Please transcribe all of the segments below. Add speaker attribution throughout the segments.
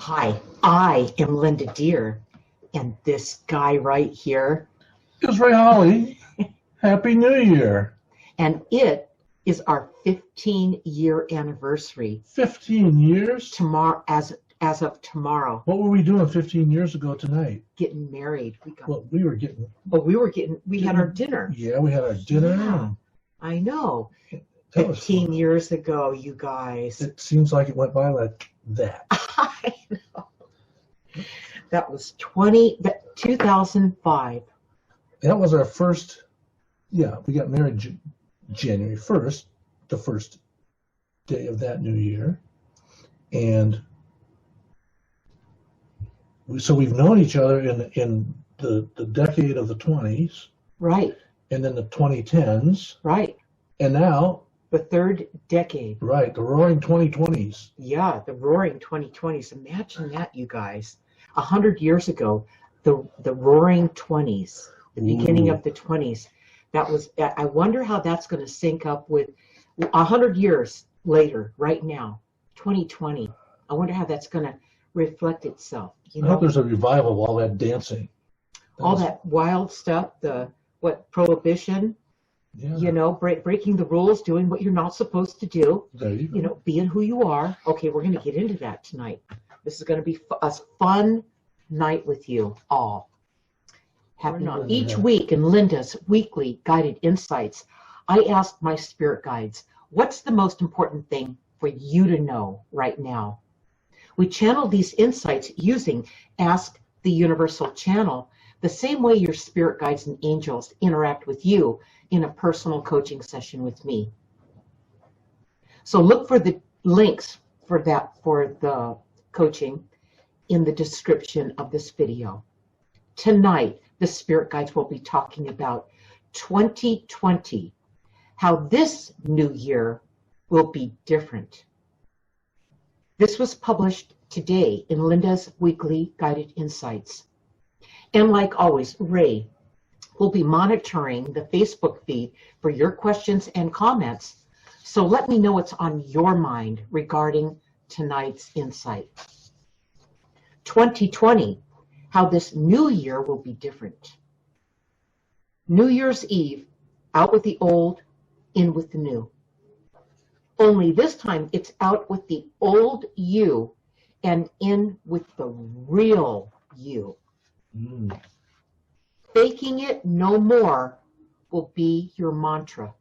Speaker 1: Hi, I am Linda Deir, and this guy right here,
Speaker 2: It's Ray Holly. Happy New Year.
Speaker 1: and it is our 15-year anniversary
Speaker 2: 15 years?
Speaker 1: tomorrow. As of tomorrow,
Speaker 2: What were we doing 15 years ago tonight?
Speaker 1: getting married. We had our dinner.
Speaker 2: Yeah, we had our dinner.
Speaker 1: Yeah, I know.
Speaker 2: That was
Speaker 1: 15
Speaker 2: fun.
Speaker 1: years ago, you guys.
Speaker 2: It seems like it went by like that.
Speaker 1: I know. That was 2005.
Speaker 2: That was our first, we got married January 1st, the first day of that new year. And so we've known each other in the decade of the 20s.
Speaker 1: Right.
Speaker 2: And then the 2010s.
Speaker 1: Right.
Speaker 2: And now
Speaker 1: the third decade.
Speaker 2: Right, the roaring 2020s.
Speaker 1: Yeah, the roaring 2020s. Imagine that, you guys. 100 years ago, the roaring 20s, the beginning of the 20s. That was. I wonder how that's going to sync up with 100 years later, right now, 2020. I wonder how that's going to reflect itself.
Speaker 2: I hope there's a revival of all that dancing.
Speaker 1: All that wild stuff, prohibition.
Speaker 2: Yeah.
Speaker 1: Breaking the rules, doing what you're not supposed to do.
Speaker 2: There you go.
Speaker 1: Being who you are. Okay, we're going to get into that tonight. This is going to be a fun night with you all. Each week in Linda's weekly guided insights, I ask my spirit guides, what's the most important thing for you to know right now? We channel these insights using Ask the Universal Channel, the same way your spirit guides and angels interact with you in a personal coaching session with me. So look for the links for the coaching in the description of this video. Tonight, the spirit guides will be talking about 2020, how this new year will be different. This was published today in Linda's weekly guided insights. And like always, Ray will be monitoring the Facebook feed for your questions and comments. So let me know what's on your mind regarding tonight's insight. 2020, how this new year will be different. New Year's Eve, out with the old, in with the new. Only this time it's out with the old you and in with the real you. Faking it no more will be your mantra.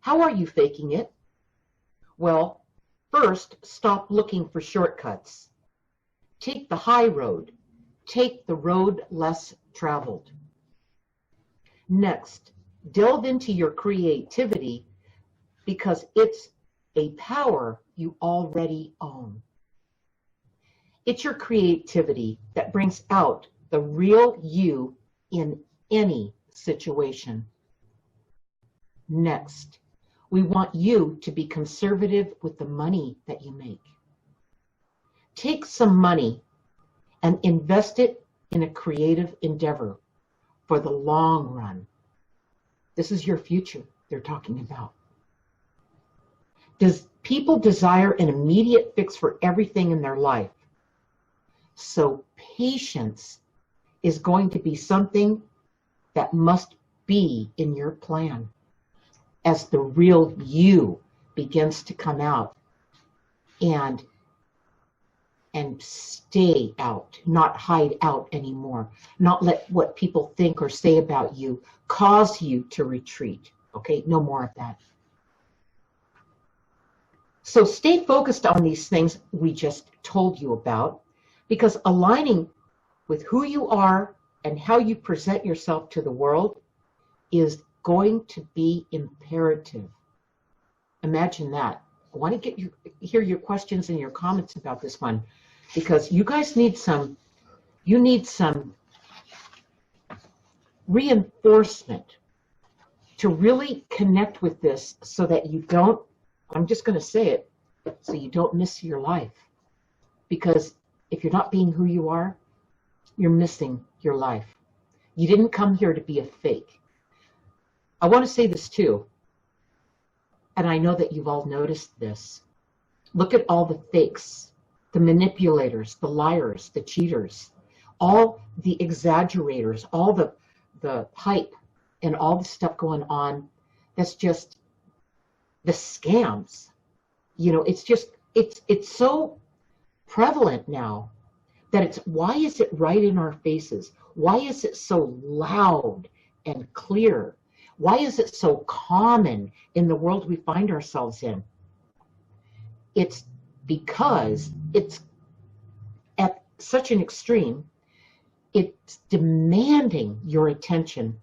Speaker 1: How are you faking it? Well, first, stop looking for shortcuts. Take the high road. Take the road less traveled. Next, delve into your creativity because it's a power you already own. It's your creativity that brings out the real you in any situation. Next, we want you to be conservative with the money that you make. Take some money and invest it in a creative endeavor for the long run. This is your future they're talking about. Does people desire an immediate fix for everything in their life? So patience is going to be something that must be in your plan as the real you begins to come out and stay out, not hide out anymore, not let what people think or say about you cause you to retreat. Okay, no more of that. So stay focused on these things we just told you about, because aligning with who you are and how you present yourself to the world is going to be imperative. Imagine that. I want to hear your questions and your comments about this one, because you guys need some reinforcement to really connect with this so that you don't, I'm just going to say it, so you don't miss your life. Because if you're not being who you are, you're missing your life. You didn't come here to be a fake. I want to say this too, and I know that you've all noticed this. Look at all the fakes the manipulators, the liars, the cheaters, all the exaggerators, all the hype and all the stuff going on. That's just the scams. You know, it's just, it's so prevalent now that it's, why is it right in our faces? Why is it so loud and clear? Why is it so common in the world we find ourselves in? It's because it's at such an extreme, it's demanding your attention,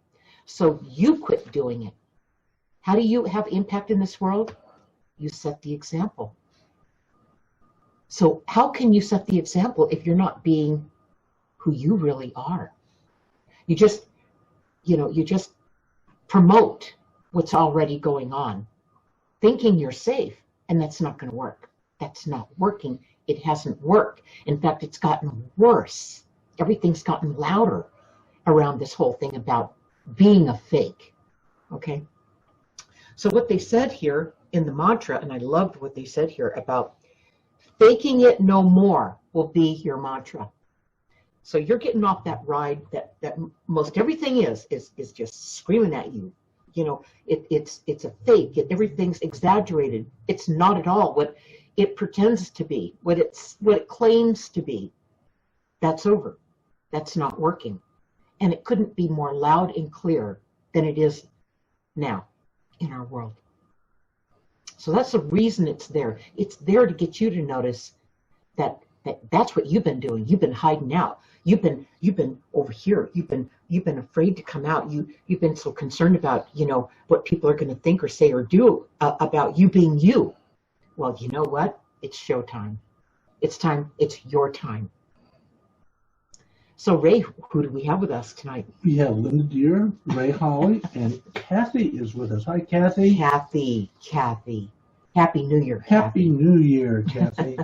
Speaker 1: so you quit doing it. How do you have impact in this world? You set the example. So how can you set the example if you're not being who you really are? You just, you just promote what's already going on, thinking you're safe, and that's not going to work. That's not working. It hasn't worked. In fact, it's gotten worse. Everything's gotten louder around this whole thing about being a fake. Okay? So what they said here in the mantra, and I loved what they said here about faking it no more will be your mantra. So you're getting off that ride that most everything is just screaming at you. You know, it's a fake. Everything's exaggerated. It's not at all what it pretends to be, what it claims to be. That's over. That's not working. And it couldn't be more loud and clear than it is now in our world. So that's the reason it's there. It's there to get you to notice that's what you've been doing. You've been hiding out. You've been over here. You've been afraid to come out. You've been so concerned about, what people are going to think or say or do about you being you. Well, you know what? It's showtime. It's time. It's your time. So Ray, who do we have with us tonight?
Speaker 2: We have Linda Deir, Ray Holly, and Kathy is with us. Hi, Kathy.
Speaker 1: Kathy. Happy New Year, Kathy.
Speaker 2: Happy New Year, Kathy.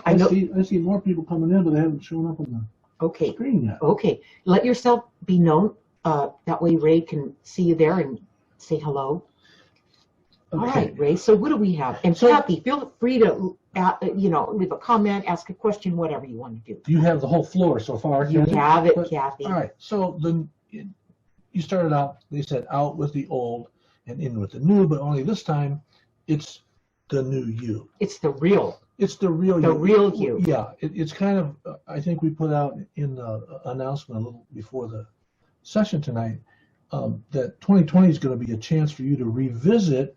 Speaker 2: I see more people coming in, but they haven't shown up on the screen yet.
Speaker 1: Okay. Let yourself be known. That way Ray can see you there and say hello. Okay. All right, Ray. So what do we have? And Kathy, feel free to, leave a comment, ask a question, whatever you want to do.
Speaker 2: You have the whole floor so far.
Speaker 1: You have it, Kathy.
Speaker 2: All right. So you started out, they said, out with the old and in with the new, but only this time it's the new you.
Speaker 1: It's the real.
Speaker 2: It's the real you.
Speaker 1: The real you.
Speaker 2: Yeah. It's kind of, I think we put out in the announcement a little before the session tonight, that 2020 is going to be a chance for you to revisit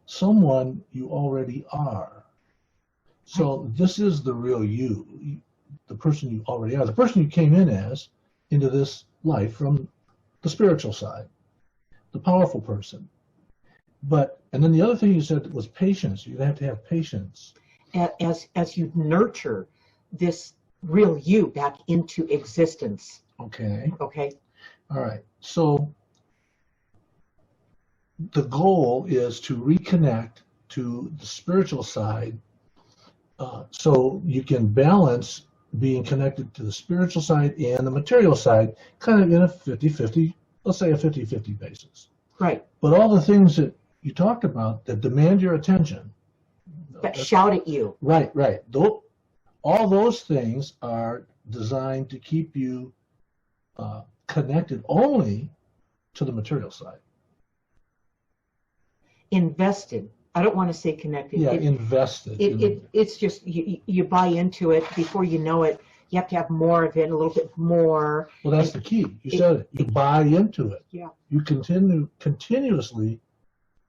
Speaker 2: someone you already are. So this is the real you, the person you already are, the person you came in as into this life from the spiritual side, the powerful person. And then the other thing you said was patience. You have to have patience.
Speaker 1: As you nurture this real you back into existence.
Speaker 2: Okay.
Speaker 1: Okay.
Speaker 2: All right. So the goal is to reconnect to the spiritual side, so you can balance being connected to the spiritual side and the material side, kind of in a 50-50, let's say a 50-50 basis.
Speaker 1: Right.
Speaker 2: But all the things that you talked about that demand your attention,
Speaker 1: that shout at you.
Speaker 2: Right. All those things are designed to keep you connected only to the material side.
Speaker 1: Invested. I don't want to say connected.
Speaker 2: Yeah, invested.
Speaker 1: It's just you buy into it. Before you know it, you have to have more of it, a little bit more.
Speaker 2: Well, that's the key. You said it. You buy into it.
Speaker 1: Yeah.
Speaker 2: You continuously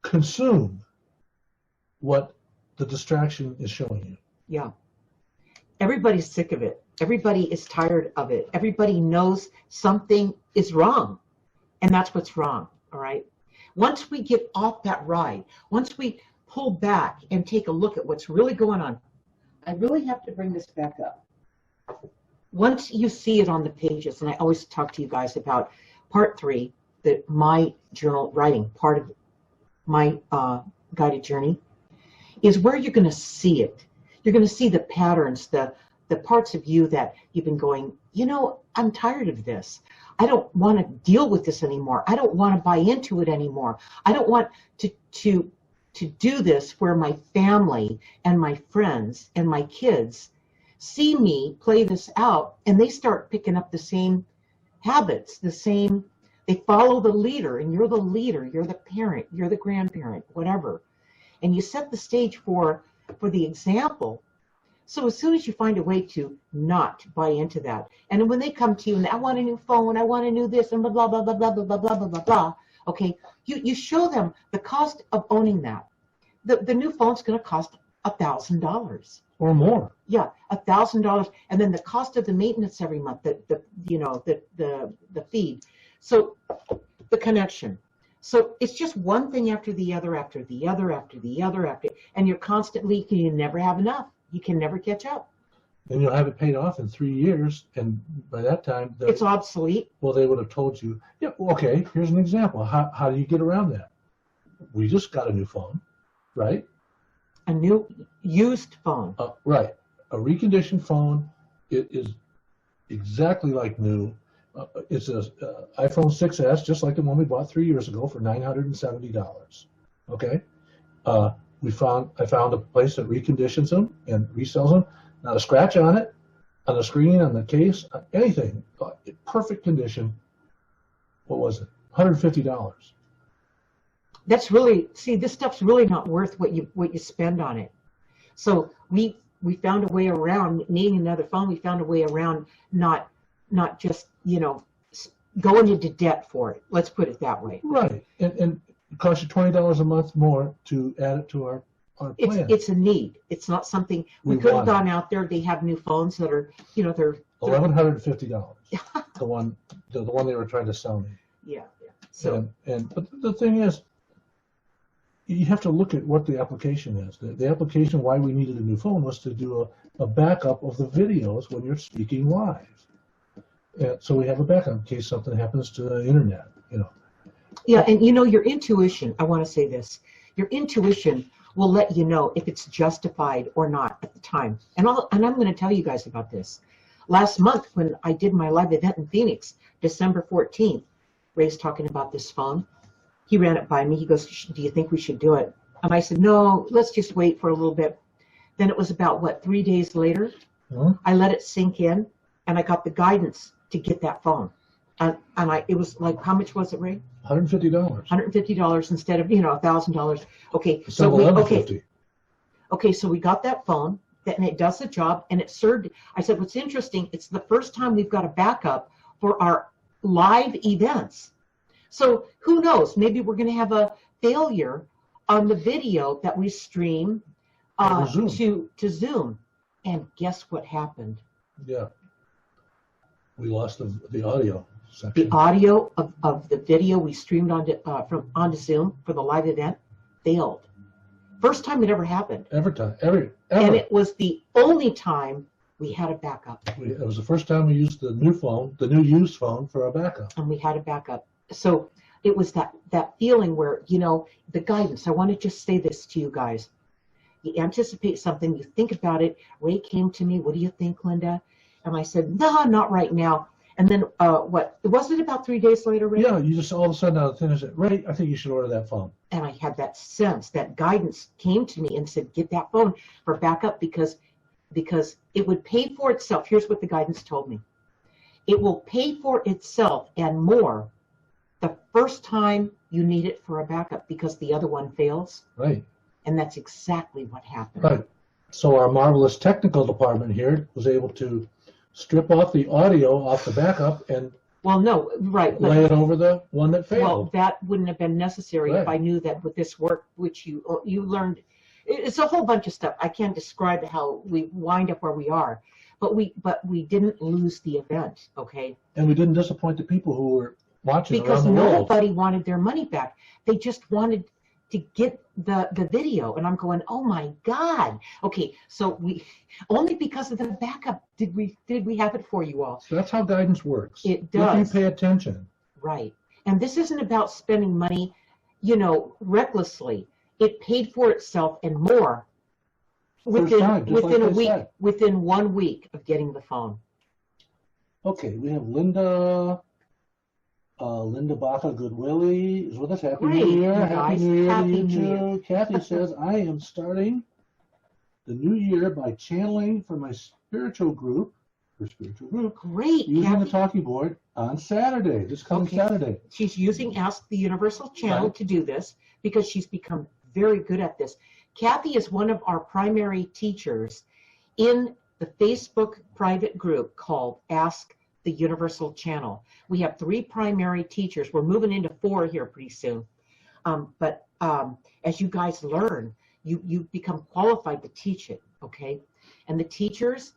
Speaker 2: consume what the distraction is showing you.
Speaker 1: Yeah. Everybody's sick of it. Everybody is tired of it. Everybody knows something is wrong, and that's what's wrong. All right. Once we get off that ride, once we pull back and take a look at what's really going on, I really have to bring this back up. Once you see it on the pages, and I always talk to you guys about part 3, my journal writing, part of my guided journey, is where you're going to see it. You're going to see the patterns, the parts of you that you've been going, I'm tired of this. I don't want to deal with this anymore. I don't want to buy into it anymore. I don't want to to do this where my family and my friends and my kids see me play this out, and they start picking up the same habits, they follow the leader, and you're the leader, you're the parent, you're the grandparent, whatever. And you set the stage for the example. So as soon as you find a way to not buy into that, and when they come to you and I want a new phone, I want a new this, and blah, blah, blah, blah, blah, blah, blah, blah, blah, blah, blah, okay, you show them the cost of owning that. The new phone's going to cost $1,000.
Speaker 2: Or more.
Speaker 1: Yeah, $1,000, and then the cost of the maintenance every month, the feed. So the connection. So it's just one thing after the other, after the other, after the other, and you're constantly, you never have enough. You can never catch up.
Speaker 2: And you'll have it paid off in 3 years, and by that time,
Speaker 1: it's obsolete.
Speaker 2: Well, they would have told you, yeah, okay, here's an example. How do you get around that? We just got a new phone, right?
Speaker 1: A new used phone.
Speaker 2: Right. A reconditioned phone. It is exactly like new. It's an iPhone 6S, just like the one we bought 3 years ago for $970. Okay. I found a place that reconditions them and resells them. Not a scratch on it, on the screen, on the case, anything. Perfect condition. What was it? $150.
Speaker 1: That's really, see, this stuff's really not worth what you spend on it. So we found a way around needing another phone. We found a way around not just, going into debt for it. Let's put it that way.
Speaker 2: Right. And it costs you $20 a month more to add it to our plan.
Speaker 1: It's a need. It's not something we could have gone out there. They have new phones that are, they're
Speaker 2: $1,150. the one they were trying to sell me.
Speaker 1: Yeah. So
Speaker 2: but the thing is, you have to look at what the application is. The application why we needed a new phone was to do a backup of the videos when you're speaking live. And so we have a backup in case something happens to the internet.
Speaker 1: Yeah, and your intuition. I want to say this: your intuition will let you know if it's justified or not at the time. And I'm going to tell you guys about this. Last month when I did my live event in Phoenix, December 14th, Ray's talking about this phone. He ran it by me. He goes, do you think we should do it? And I said, no, let's just wait for a little bit. Then it was about, 3 days later, I let it sink in, and I got the guidance to get that phone. And it was like, how much was it, Ray?
Speaker 2: $150.
Speaker 1: $150 instead of, $1,000. Okay, so we got that phone, and it does the job, and it served. I said, what's interesting, it's the first time we've got a backup for our live events. So who knows? Maybe we're going to have a failure on the video that we stream to Zoom. And guess what happened?
Speaker 2: Yeah. We lost the audio section.
Speaker 1: The audio of the video we streamed onto Zoom for the live event failed. First time it ever happened.
Speaker 2: Ever.
Speaker 1: And it was the only time we had a backup.
Speaker 2: It was the first time we used the new used phone for a backup.
Speaker 1: And we had a backup. So it was that feeling where, the guidance. I want to just say this to you guys. You anticipate something, you think about it. Ray came to me, what do you think, Linda? And I said, no, not right now. And then was it about 3 days later, Ray?
Speaker 2: Yeah, you just all of a sudden out of thin air said, Ray, I think you should order that phone.
Speaker 1: And I had that sense, that guidance came to me and said, get that phone for backup because it would pay for itself. Here's what the guidance told me. It will pay for itself and more the first time you need it for a backup because the other one fails.
Speaker 2: Right.
Speaker 1: And that's exactly what happened.
Speaker 2: Right. So our marvelous technical department here was able to strip off the audio off the backup and lay it over the one that failed.
Speaker 1: Well, that wouldn't have been necessary if I knew that with this work, which you learned. It's a whole bunch of stuff. I can't describe how we wind up where we are, but we didn't lose the event, okay?
Speaker 2: And we didn't disappoint the people who were watching
Speaker 1: because
Speaker 2: around the world.
Speaker 1: Nobody wanted their money back. They just wanted to get the video, and I'm going, oh my God. Okay, so we only because of the backup did we have it for you all.
Speaker 2: So that's how guidance works.
Speaker 1: It does.
Speaker 2: If you pay attention.
Speaker 1: Right. And this isn't about spending money, recklessly. It paid for itself and more within 1 week of getting the phone.
Speaker 2: Okay, we have Linda Linda Baca Goodwillie is with us. Happy
Speaker 1: Great,
Speaker 2: New Year.
Speaker 1: you
Speaker 2: Happy
Speaker 1: guys.
Speaker 2: New Year
Speaker 1: Happy
Speaker 2: to you
Speaker 1: New Year.
Speaker 2: too. Kathy says, I am starting the new year by channeling for my spiritual group,
Speaker 1: Great,
Speaker 2: using
Speaker 1: Kathy.
Speaker 2: the talking board on Saturday, this coming Saturday.
Speaker 1: She's using Ask the Universal Channel to do this because she's become very good at this. Kathy is one of our primary teachers in the Facebook private group called Ask the Universal Channel. We have 3 primary teachers. We're moving into 4 here pretty soon. But as you guys learn, you become qualified to teach it, okay? And the teachers,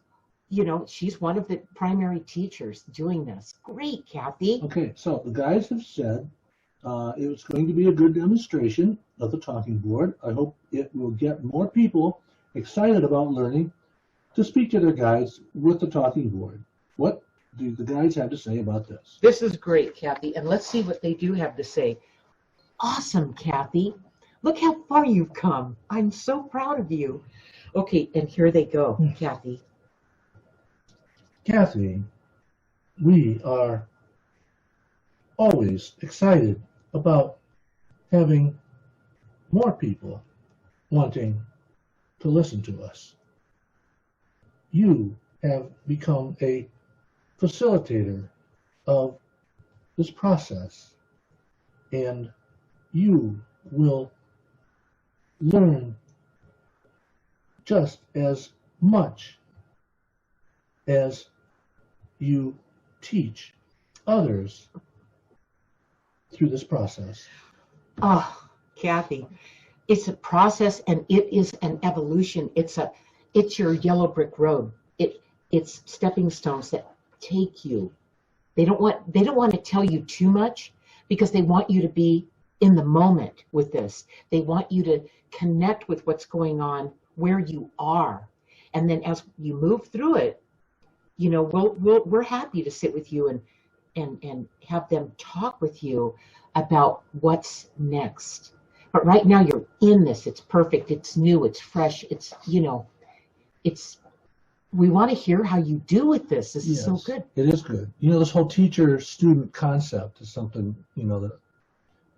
Speaker 1: you know, she's one of the primary teachers doing this. Great, Kathy.
Speaker 2: Okay, so the guys have said it was going to be a good demonstration of the talking board. I hope it will get more people excited about learning to speak to their guides with the talking board. What do the guides have to say about this?
Speaker 1: This is great, Kathy, and let's see what they do have to say. Awesome, Kathy. Look how far you've come. I'm so proud of you. Okay, and here they go, Kathy.
Speaker 2: Kathy, we are always excited about having more people wanting to listen to us. You have become a facilitator of this process, and you will learn just as much as you teach others through this process.
Speaker 1: Oh, Kathy, it's a process and it is an evolution. It's your yellow brick road. It's stepping stones that take you. They don't want to tell you too much because they want you to be in the moment with this. They want you to connect with what's going on where you are. And then as you move through it, you know, we're happy to sit with you and have them talk with you about what's next. But right now you're in this. It's perfect. It's new. It's fresh. It's, you know, we want to hear how you do with this. This is so good.
Speaker 2: It is good. You know, this whole teacher-student concept is something, you know, that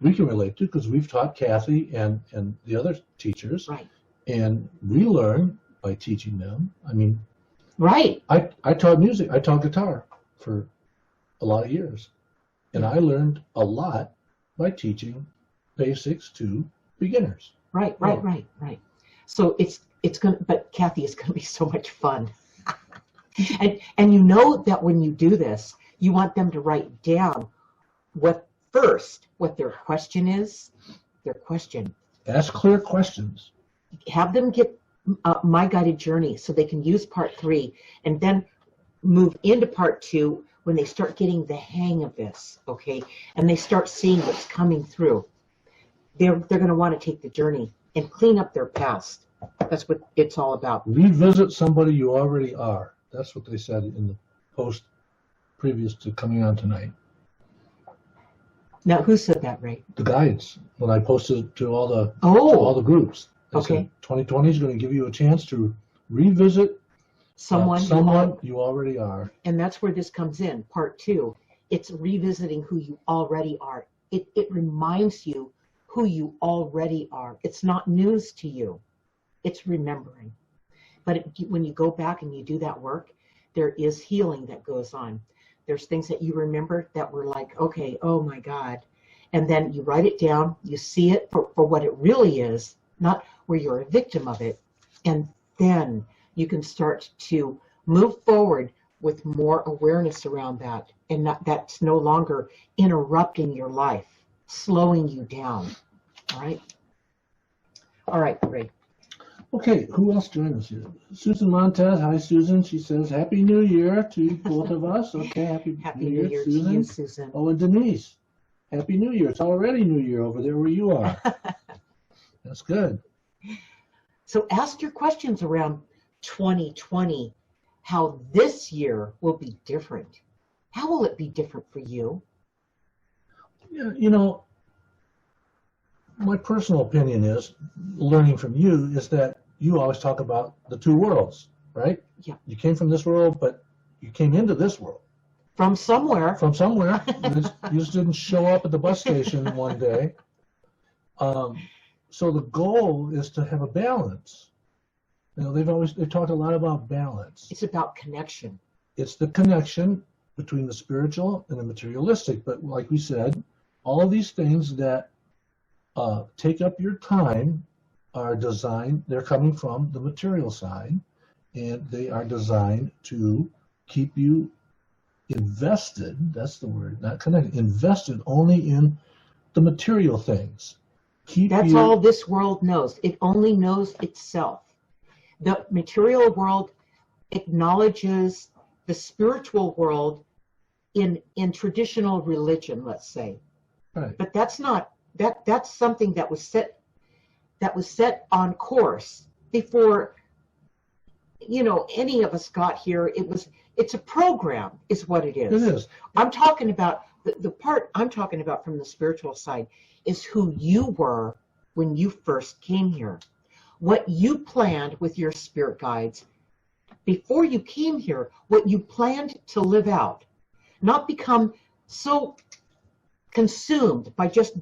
Speaker 2: we can relate to because we've taught Kathy and the other teachers.
Speaker 1: Right.
Speaker 2: And we learn by teaching them. I mean,
Speaker 1: right.
Speaker 2: I taught music. I taught guitar for a lot of years. And I learned a lot by teaching basics to beginners.
Speaker 1: Right. So but Kathy, it's gonna be so much fun. and you know that when you do this, you want them to write down what their question is. Their question.
Speaker 2: Ask clear questions.
Speaker 1: Have them get My Guided Journey so they can use part 3 and then move into part 2 when they start getting the hang of this, okay? And they start seeing what's coming through. They're going to want to take the journey and clean up their past. That's what it's all about.
Speaker 2: Revisit somebody you already are. That's what they said in the post previous to coming on tonight.
Speaker 1: Now, who said that, Ray?
Speaker 2: The guides. When I posted it to all the groups. They said 2020 is going to give you a chance to revisit someone you already are.
Speaker 1: And that's where this comes in, part 2. It's revisiting who you already are. It reminds you who you already are. It's not news to you. It's remembering. But when you go back and you do that work, there is healing that goes on. There's things that you remember that were like, okay, oh my God. And then you write it down, you see it for what it really is, not where you're a victim of it. And then you can start to move forward with more awareness around that. And that's no longer interrupting your life, slowing you down. All right? All right, Ray.
Speaker 2: Okay, who else joined us here? Susan Montez. Hi, Susan. She says, Happy New Year to both of us. Okay, Happy New Year, Susan.
Speaker 1: To you, Susan.
Speaker 2: Oh, and Denise. Happy New Year. It's already New Year over there where you are. That's good.
Speaker 1: So ask your questions around 2020, how this year will be different. How will it be different for you?
Speaker 2: Yeah, you know, my personal opinion is, learning from you, is that you always talk about the two worlds, right?
Speaker 1: Yeah.
Speaker 2: You came from this world, but you came into this world.
Speaker 1: From somewhere.
Speaker 2: From somewhere. You just didn't show up at the bus station one day. So the goal is to have a balance. You know, they've talked a lot about balance.
Speaker 1: It's about connection.
Speaker 2: It's the connection between the spiritual and the materialistic. But like we said, all of these things that take up your time are designed, they're coming from the material side, and they are designed to keep you invested, that's the word, not connected, invested only in the material things.
Speaker 1: That's all this world knows. It only knows itself. The material world acknowledges the spiritual world in traditional religion, let's say.
Speaker 2: Right.
Speaker 1: But that's not that's something that was set on course before any of us got here. It's a program is what it is.
Speaker 2: It is.
Speaker 1: I'm talking about the part I'm talking about from the spiritual side is who you were when you first came here. What you planned with your spirit guides before you came here, what you planned to live out, not become so consumed by just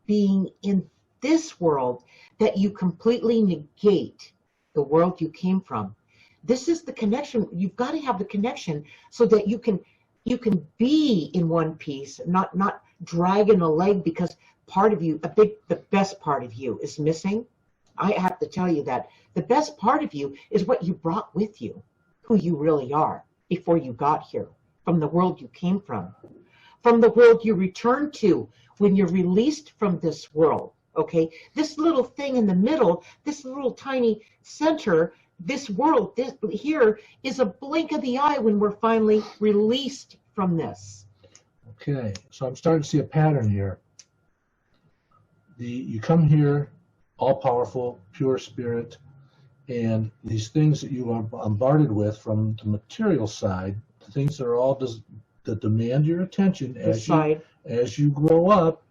Speaker 1: being in this world that you completely negate the world you came from. This is the connection. You've got to have the connection so that you can be in one piece, not dragging a leg because part of you, the best part of you is missing. I have to tell you that the best part of you is what you brought with you, who you really are before you got here, from the world you came from the world you return to when you're released from this world, okay? This little thing in the middle, this little tiny center, this world, this here is a blink of the eye when we're finally released from this.
Speaker 2: Okay, so I'm starting to see a pattern here. You come here, all-powerful, pure spirit, and these things that you are bombarded with from the material side, the things that are all that demand your attention as you grow up,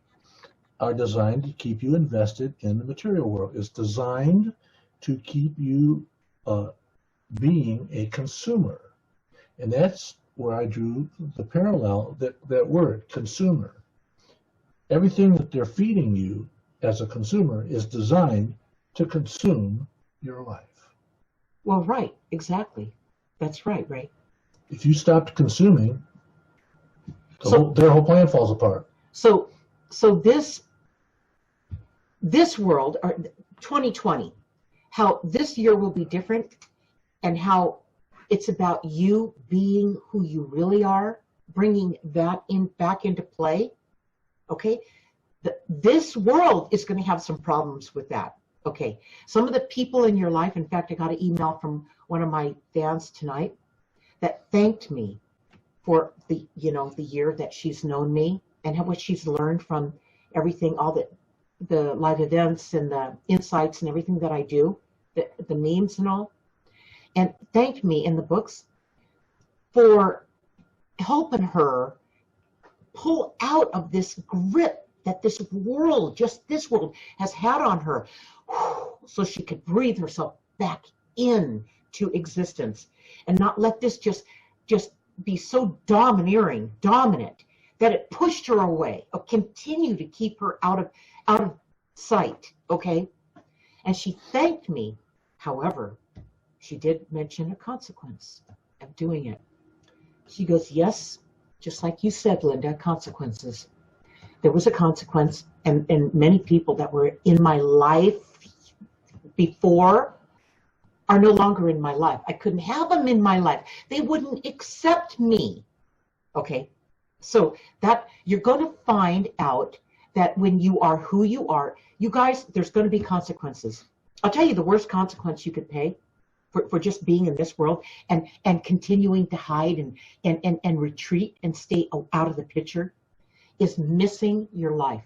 Speaker 2: are designed to keep you invested in the material world. It's designed to keep you being a consumer. And that's where I drew the parallel, that word, consumer. Everything that they're feeding you as a consumer is designed to consume your life.
Speaker 1: Well, right, exactly. That's right, Ray.
Speaker 2: If you stopped consuming, their whole plan falls apart.
Speaker 1: So this world, or 2020, how this year will be different, and how it's about you being who you really are, bringing that back into play. Okay, this world is going to have some problems with that. Okay, some of the people in your life. In fact, I got an email from one of my fans tonight that thanked me for the year that she's known me and what she's learned from everything, all the live events and the insights and everything that I do, the memes and all, and thanked me in the books for helping her pull out of this grip that this world has had on her, so she could breathe herself back into existence and not let this just be so domineering, dominant, that it pushed her away, or continue to keep her out of sight, okay? And she thanked me. However, she did mention a consequence of doing it. She goes, yes, just like you said, Linda, consequences. There was a consequence, and many people that were in my life before are no longer in my life. I couldn't have them in my life. They wouldn't accept me. Okay, so that you're going to find out that when you are who you are, you guys, there's going to be consequences. I'll tell you the worst consequence you could pay for just being in this world and continuing to hide and retreat and stay out of the picture is missing your life.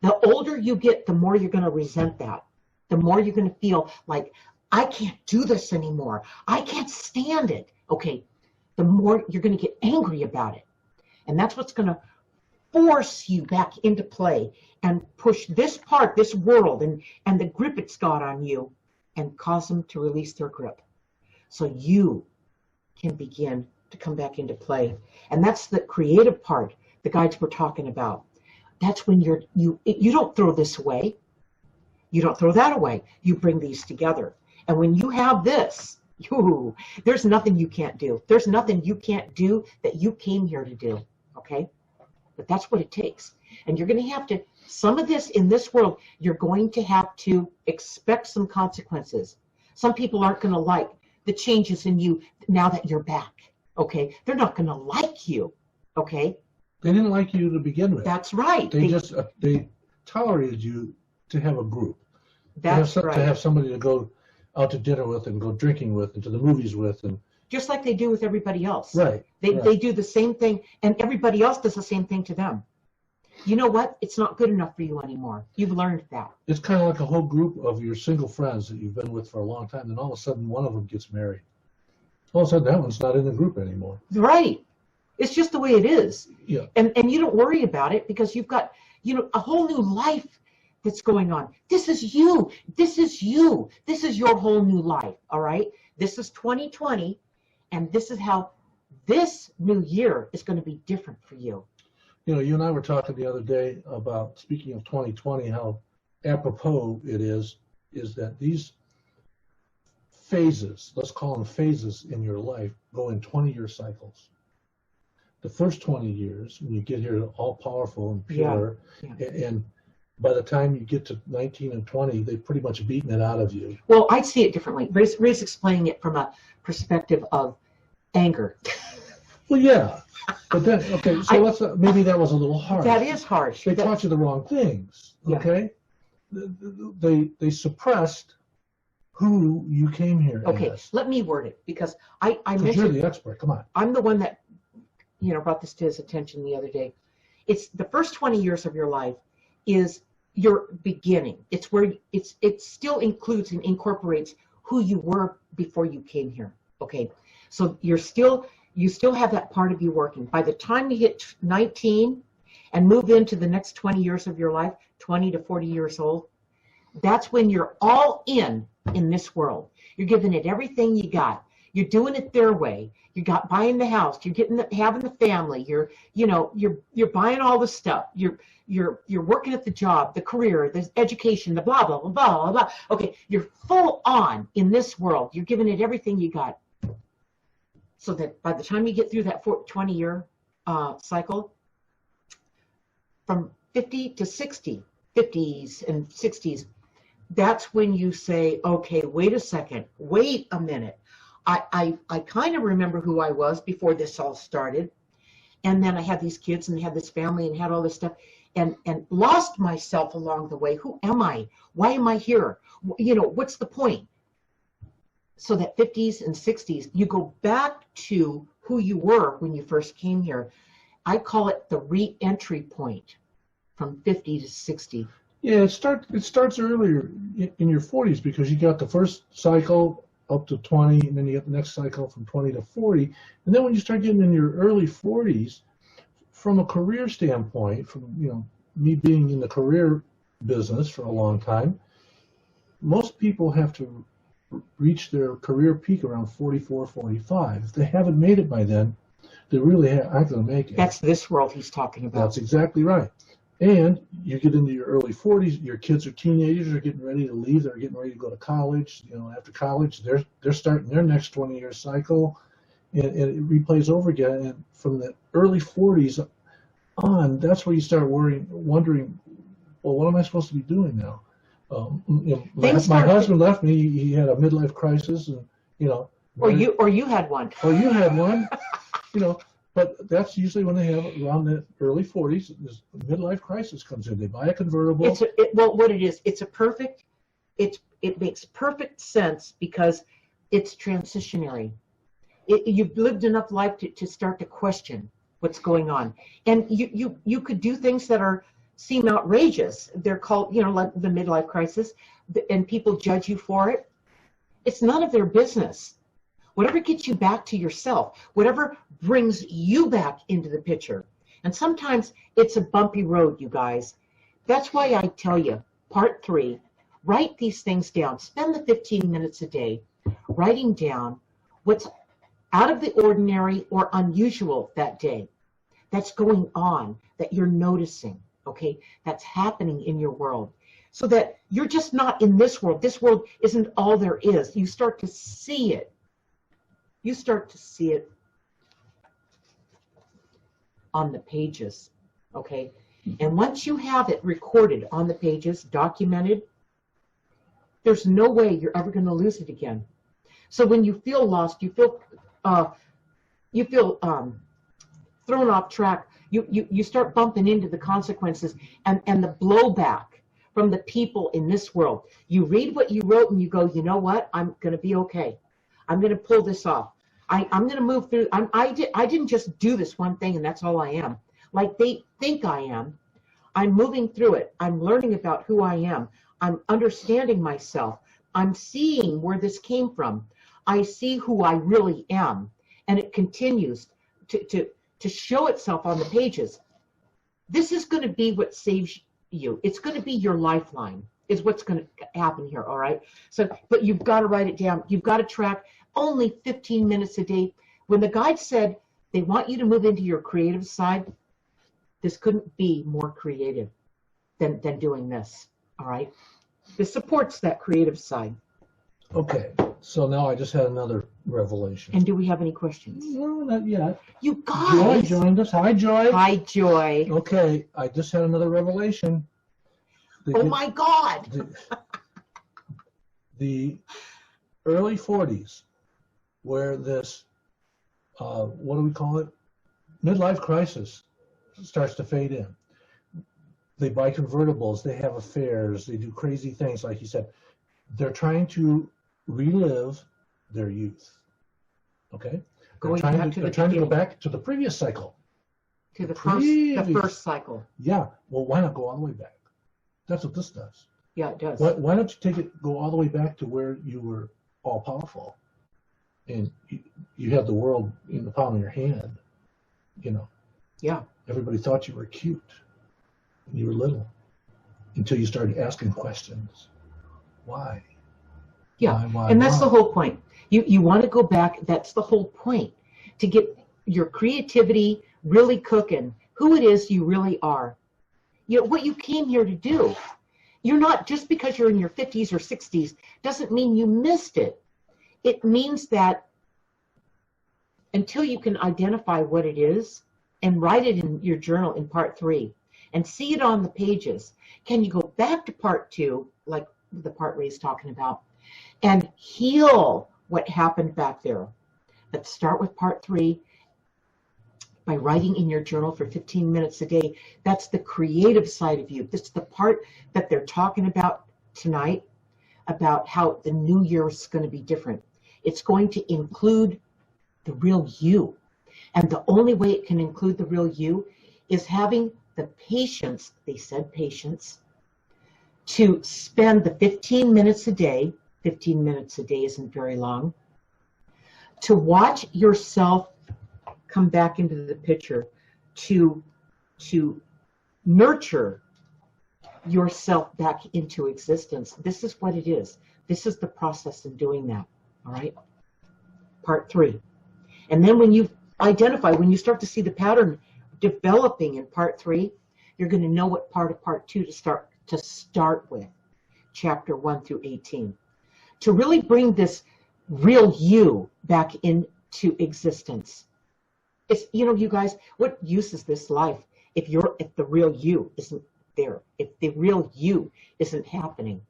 Speaker 1: The older you get, the more you're going to resent that. The more you're going to feel like, I can't do this anymore. I can't stand it. Okay, the more you're going to get angry about it. And that's what's going to force you back into play and push this world and the grip it's got on you, and cause them to release their grip. So you can begin to come back into play. And that's the creative part, the guides we're talking about. That's when you don't throw this away. You don't throw that away. You bring these together. And when you have this, there's nothing you can't do. There's nothing you can't do that you came here to do, okay? But that's what it takes. And you're going to have to, some of this in this world, you're going to have to expect some consequences. Some people aren't going to like the changes in you now that you're back, okay? They're not going to like you, okay?
Speaker 2: They didn't like you to begin with.
Speaker 1: That's right.
Speaker 2: They tolerated you to have a group.
Speaker 1: That's right.
Speaker 2: To have somebody to go out to dinner with and go drinking with and to the movies with. And
Speaker 1: just like they do with everybody else.
Speaker 2: Right.
Speaker 1: They do the same thing, and everybody else does the same thing to them. You know what? It's not good enough for you anymore. You've learned that.
Speaker 2: It's kind of like a whole group of your single friends that you've been with for a long time, and all of a sudden one of them gets married. All of a sudden that one's not in the group anymore.
Speaker 1: Right. It's just the way it is.
Speaker 2: Yeah.
Speaker 1: And you don't worry about it because you've got, a whole new life that's going on. This is you. This is you. This is your whole new life, all right? This is 2020, and this is how this new year is going to be different for you.
Speaker 2: You and I were talking the other day about, speaking of 2020, how apropos it is that these phases, let's call them phases in your life, go in 20-year cycles. The first 20 years, when you get here all powerful and pure, and by the time you get to 19 and 20, they've pretty much beaten it out of you.
Speaker 1: Well, I see it differently. Ray's explaining it from a perspective of anger.
Speaker 2: Well, yeah. But then, okay, so maybe that was a little harsh.
Speaker 1: That is harsh.
Speaker 2: They taught you the wrong things, okay? Yeah. They suppressed who you came here as.
Speaker 1: Let me word it, because I mentioned...
Speaker 2: You're the expert, come on.
Speaker 1: I'm the one that, brought this to his attention the other day. It's the first 20 years of your life is your beginning. It's where it still includes and incorporates who you were before you came here, okay? So you still have that part of you working. By the time you hit 19 and move into the next 20 years of your life, 20 to 40 years old, that's when you're all in this world. You're giving it everything you got. You're doing it their way. You're buying the house. You're having the family. You're buying all the stuff. You're working at the job, the career, the education, the blah blah blah blah blah. Okay, you're full on in this world. You're giving it everything you got. So that by the time you get through that 20-year cycle, from 50 to 60, 50s and 60s, that's when you say, okay, wait a second, wait a minute. I kind of remember who I was before this all started. And then I had these kids and had this family and had all this stuff and lost myself along the way. Who am I? Why am I here? What's the point? So that 50s and 60s, you go back to who you were when you first came here. I call it the re-entry point from 50 to 60.
Speaker 2: Yeah, it starts earlier in your 40s because you got the first cycle up to 20, and then you get the next cycle from 20 to 40. And then when you start getting in your early 40s, from a career standpoint, from me being in the career business for a long time, most people have to reach their career peak around 44, 45. If they haven't made it by then, they really aren't going to make it.
Speaker 1: That's this world he's talking about.
Speaker 2: That's exactly right. And you get into your early 40s, your kids are teenagers, are getting ready to leave, they're getting ready to go to college. After college, they're starting their next 20-year cycle, and it replays over again. And from the early 40s on, that's where you start wondering, well, what am I supposed to be doing now? My husband left me. He had a midlife crisis, and Or
Speaker 1: you had one.
Speaker 2: Or you had one. But that's usually when they have around the early 40s. This midlife crisis comes in. They buy a convertible.
Speaker 1: What it is, it makes perfect sense because it's transitionary. You've lived enough life to start to question what's going on, and you could do things that seem outrageous. They're called, like the midlife crisis, and people judge you for it. It's none of their business. Whatever gets you back to yourself, whatever brings you back into the picture. And sometimes it's a bumpy road, you guys. That's why I tell you, part 3, write these things down. Spend the 15 minutes a day writing down what's out of the ordinary or unusual that day that's going on, that you're noticing, okay? That's happening in your world. So that you're just not in this world. This world isn't all there is. You start to see it. You start to see it on the pages, okay? And once you have it recorded on the pages, documented, there's no way you're ever going to lose it again. So when you feel lost, you feel thrown off track, you start bumping into the consequences and the blowback from the people in this world. You read what you wrote and you go, you know what? I'm going to be okay. I'm going to pull this off. I'm going to move through. I didn't just do this one thing and that's all I am. Like they think I am. I'm moving through it. I'm learning about who I am. I'm understanding myself. I'm seeing where this came from. I see who I really am. And it continues to show itself on the pages. This is going to be what saves you. It's going to be your lifeline, is what's going to happen here, all right? So, but you've got to write it down. You've got to track only 15 minutes a day. When the guide said they want you to move into your creative side, this couldn't be more creative than doing this, all right? This supports that creative side.
Speaker 2: Okay, so now I just had another revelation.
Speaker 1: And do we have any questions?
Speaker 2: No, not yet.
Speaker 1: You guys!
Speaker 2: Joy joined us. Hi, Joy.
Speaker 1: Hi, Joy.
Speaker 2: Okay, I just had another revelation.
Speaker 1: Oh, my God!
Speaker 2: The early 40s, where this, what do we call it? Midlife crisis starts to fade in. They buy convertibles, they have affairs, they do crazy things, like you said. They're trying to relive their youth. Okay? They're trying to go back to the previous cycle.
Speaker 1: To the first cycle.
Speaker 2: Yeah. Well, why not go all the way back? That's what this does.
Speaker 1: Yeah, it does.
Speaker 2: Why don't you go all the way back to where you were all powerful, and you had the world in the palm of your hand, you know.
Speaker 1: Yeah.
Speaker 2: Everybody thought you were cute when you were little, until you started asking questions. Why?
Speaker 1: Yeah, and that's the whole point. You want to go back. That's the whole point, to get your creativity really cooking, who it is you really are. You know, what you came here to do. You're not, just because you're in your 50s or 60s, doesn't mean you missed it. It means that until you can identify what it is and write it in your journal in part 3 and see it on the pages, can you go back to part 2, like the part Ray's talking about, and heal what happened back there. Let's start with part 3 by writing in your journal for 15 minutes a day. That's the creative side of you. This is the part that they're talking about tonight, about how the new year is going to be different. It's going to include the real you. And the only way it can include the real you is having the patience, they said patience, to spend the 15 minutes a day. 15 minutes a day isn't very long. To watch yourself come back into the picture, to nurture yourself back into existence. This is what it is. This is the process in doing that, all right? Part 3. And then when you identify, when you start to see the pattern developing in part 3, you're going to know what part of part 2 to start with, chapter 1 through 18, to really bring this real you back into existence. It's, you know, you guys, what use is this life if the real you isn't there, if the real you isn't happening?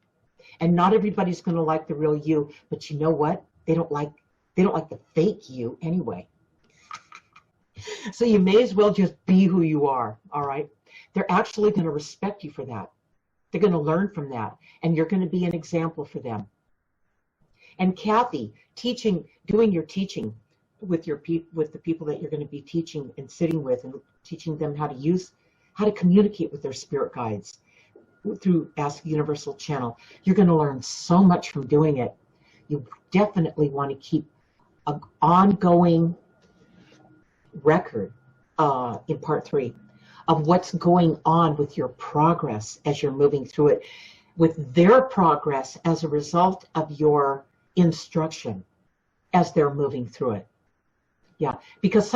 Speaker 1: And not everybody's going to like the real you, but you know what? They don't like the fake you anyway. So you may as well just be who you are, all right? They're actually going to respect you for that. They're going to learn from that, and you're going to be an example for them. And Kathy, doing your teaching with the people that you're going to be teaching and sitting with, and teaching them how to communicate with their spirit guides through Ask Universal Channel. You're going to learn so much from doing it. You definitely want to keep an ongoing record in part 3 of what's going on with your progress as you're moving through it, with their progress as a result of your instruction as they're moving through it. Yeah, because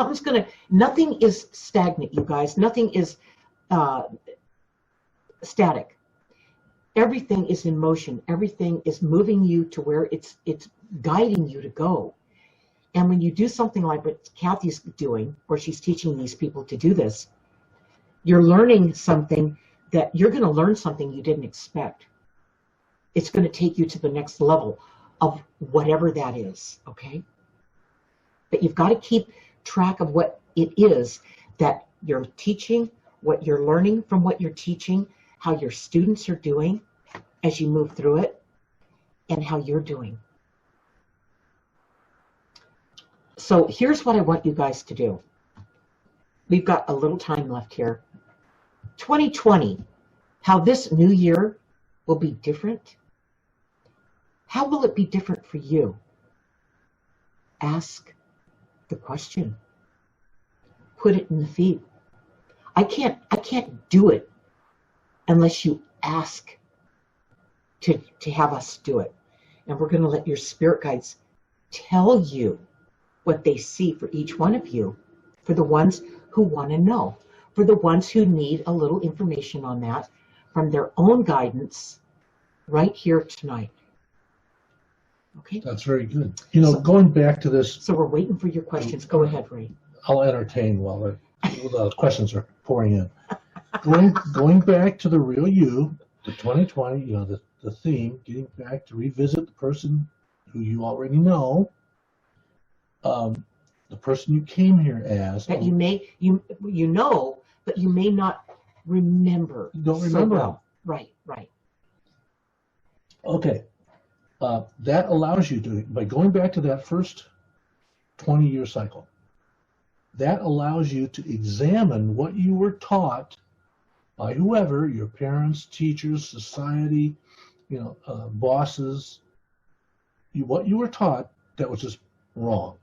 Speaker 1: nothing is stagnant, you guys. Nothing is static. Everything is in motion. Everything is moving you to where it's guiding you to go. And when you do something like what Kathy's doing, where she's teaching these people to do this, you're learning something that you're going to learn something you didn't expect. It's going to take you to the next level of whatever that is, okay? But you've got to keep track of what it is that you're teaching, what you're learning from what you're teaching, how your students are doing as you move through it, and how you're doing. So here's what I want you guys to do. We've got a little time left here. 2020, how this new year will be different. How will it be different for you? Ask the question. Put it in the feed. I can't do it unless you ask to have us do it. And we're going to let your spirit guides tell you what they see for each one of you, for the ones who want to know, for the ones who need a little information on that from their own guidance right here tonight. Okay?
Speaker 2: That's very good. You know, going back to this.
Speaker 1: So we're waiting for your questions. Go ahead, Ray.
Speaker 2: I'll entertain while the questions are pouring in. Going back to the real you, the 2020, you know, the theme, getting back to revisit the person who you already know, the person you came here as.
Speaker 1: That you know, but you may not remember.
Speaker 2: You don't remember.
Speaker 1: So well. Right.
Speaker 2: Okay. That allows you to, by going back to that first 20-year cycle, that allows you to examine what you were taught by whoever, your parents, teachers, society, you know, bosses, what you were taught that was just wrong.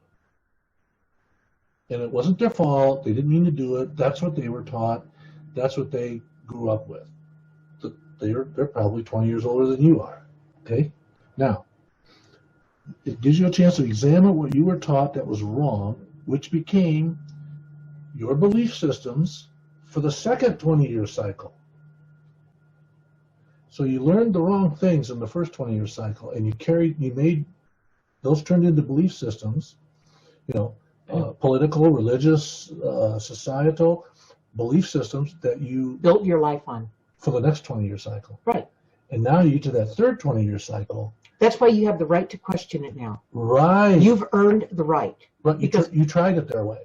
Speaker 2: And it wasn't their fault. They didn't mean to do it. That's what they were taught. That's what they grew up with. They're probably 20 years older than you are. Okay? Now, it gives you a chance to examine what you were taught that was wrong, which became your belief systems for the second 20-year cycle. So you learned the wrong things in the first 20-year cycle, and you made those turned into belief systems, you know, political, religious, societal belief systems that you
Speaker 1: built your life on
Speaker 2: for the next 20-year cycle.
Speaker 1: Right.
Speaker 2: And now you to that third 20-year cycle.
Speaker 1: That's why you have the right to question it now.
Speaker 2: Right.
Speaker 1: You've earned the right.
Speaker 2: But you tried it their way.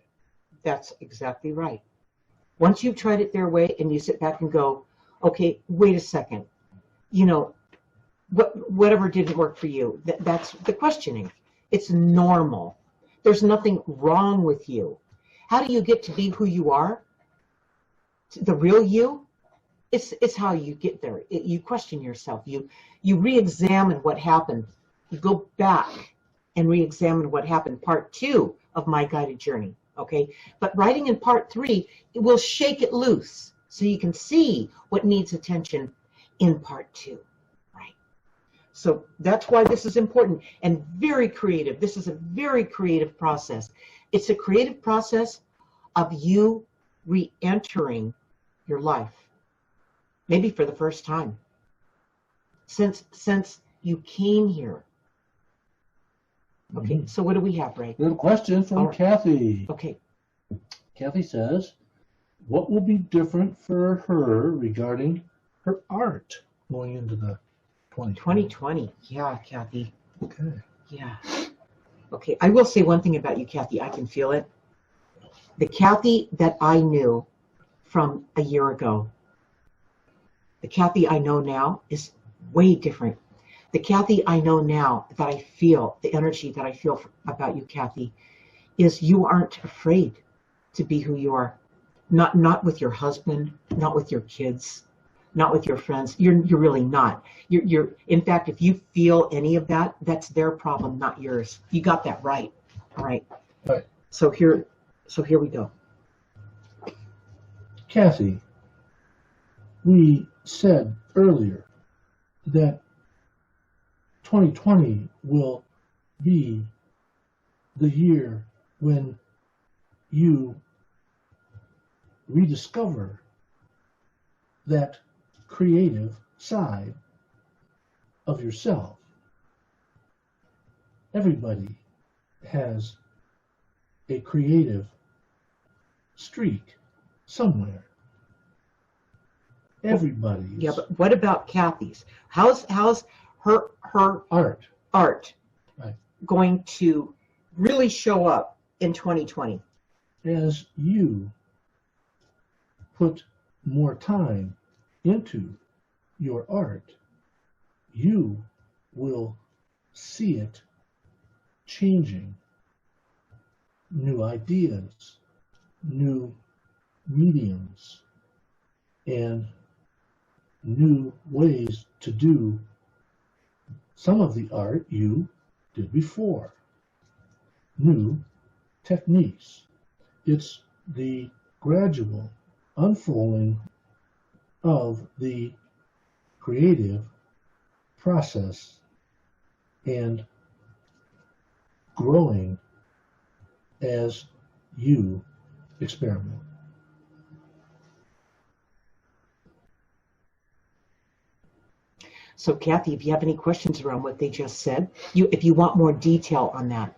Speaker 1: That's exactly right. Once you've tried it their way and you sit back and go, okay, wait a second. You know, whatever didn't work for you, that's the questioning. It's normal. There's nothing wrong with you. How do you get to be who you are? The real you? It's how you get there. You question yourself. You re-examine what happened. You go back and re-examine what happened. Part 2 of my guided journey. Okay, but writing in part 3, it will shake it loose so you can see what needs attention in part 2. Right. So that's why this is important and very creative. This is a very creative process. It's a creative process of you re-entering your life. Maybe for the first time since you came here. Okay, so what do we have, Ray?
Speaker 2: We have a question from Kathy.
Speaker 1: Okay.
Speaker 2: Kathy says, what will be different for her regarding her art going into the
Speaker 1: 2020? Yeah, Kathy.
Speaker 2: Okay.
Speaker 1: Yeah. Okay, I will say one thing about you, Kathy. I can feel it. The Kathy that I knew from a year ago, the Kathy I know now is way different. The Kathy I know now that I feel, the energy that I feel about you, Kathy, is you aren't afraid to be who you are. Not with your husband, not with your kids, not with your friends. You're really not. You're in fact, if you feel any of that, that's their problem, not yours. You got that right. All right.
Speaker 2: Right.
Speaker 1: So here we go.
Speaker 2: Kathy, we said earlier that 2020 will be the year when you rediscover that creative side of yourself. Everybody has a creative streak somewhere. Everybody.
Speaker 1: Yeah, but what about Kathy's? How's her
Speaker 2: art right.
Speaker 1: going to really show up in 2020?
Speaker 2: As you put more time into your art, you will see it changing. New ideas, new mediums, and new ways to do some of the art you did before. New techniques. It's the gradual unfolding of the creative process and growing as you experiment.
Speaker 1: So Kathy, if you have any questions around what they just said, if you want more detail on that,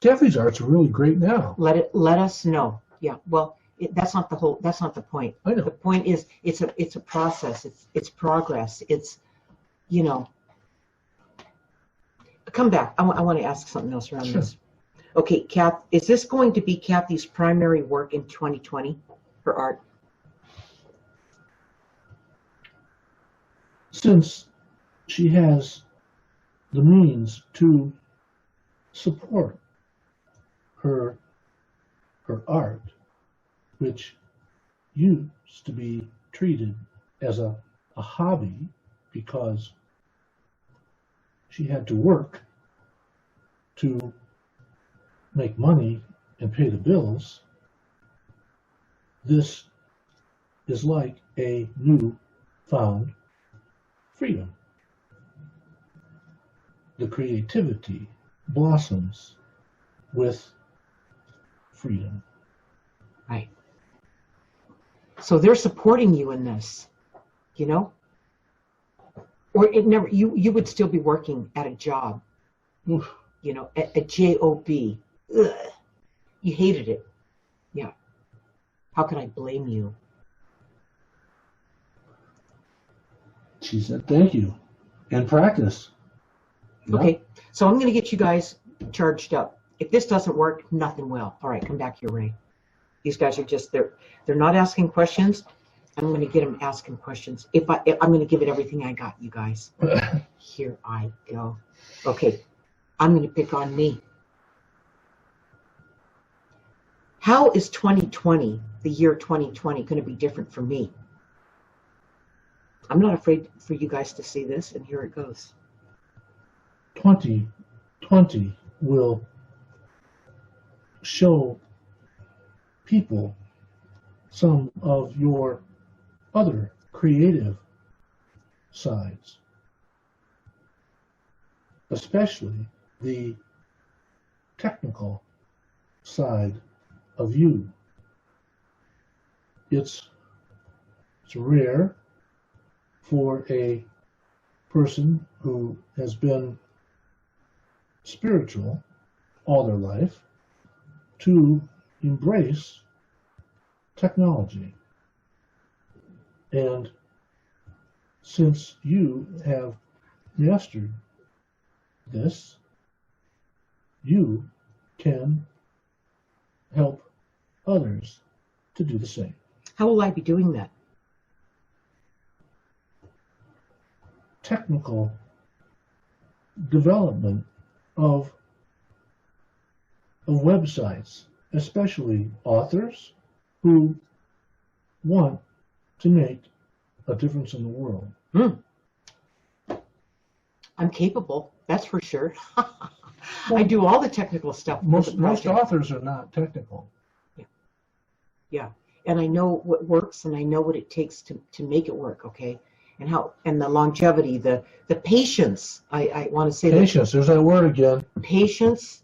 Speaker 2: Kathy's art's really great now.
Speaker 1: let us know. Yeah, well, that's not the point.
Speaker 2: I know.
Speaker 1: The point is it's a process. It's progress. It's, come back. I want to ask something else around
Speaker 2: Sure.
Speaker 1: this. Okay, Kath, is this going to be Kathy's primary work in 2020, her art?
Speaker 2: Since she has the means to support her art, which used to be treated as a hobby because she had to work to make money and pay the bills, this is like a new found freedom. The creativity blossoms with freedom.
Speaker 1: Right. So they're supporting you in this, or it never. You would still be working at a job,
Speaker 2: Oof.
Speaker 1: A job. Ugh. You hated it. Yeah. How could I blame you?
Speaker 2: She said, thank you. And practice. Yeah.
Speaker 1: Okay. So I'm going to get you guys charged up. If this doesn't work, nothing will. All right, come back here, Ray. These guys are they're not asking questions. I'm going to get them asking questions. I'm going to give it everything I got, you guys. Here I go. Okay. I'm going to pick on me. How is 2020, the year 2020, going to be different for me? I'm not afraid for you guys to see this, and here it goes.
Speaker 2: 2020 will show people some of your other creative sides, especially the technical side of you. It's rare for a person who has been spiritual all their life to embrace technology. And since you have mastered this, you can help others to do the same.
Speaker 1: How will I be doing that?
Speaker 2: Technical development of websites, especially authors who want to make a difference in the world.
Speaker 1: I'm capable, that's for sure. I do all the technical stuff.
Speaker 2: Most authors are not technical.
Speaker 1: Yeah, and I know what works, and I know what it takes to make it work. Okay, and the longevity, the patience. I want to say
Speaker 2: patience. There's that word again.
Speaker 1: Patience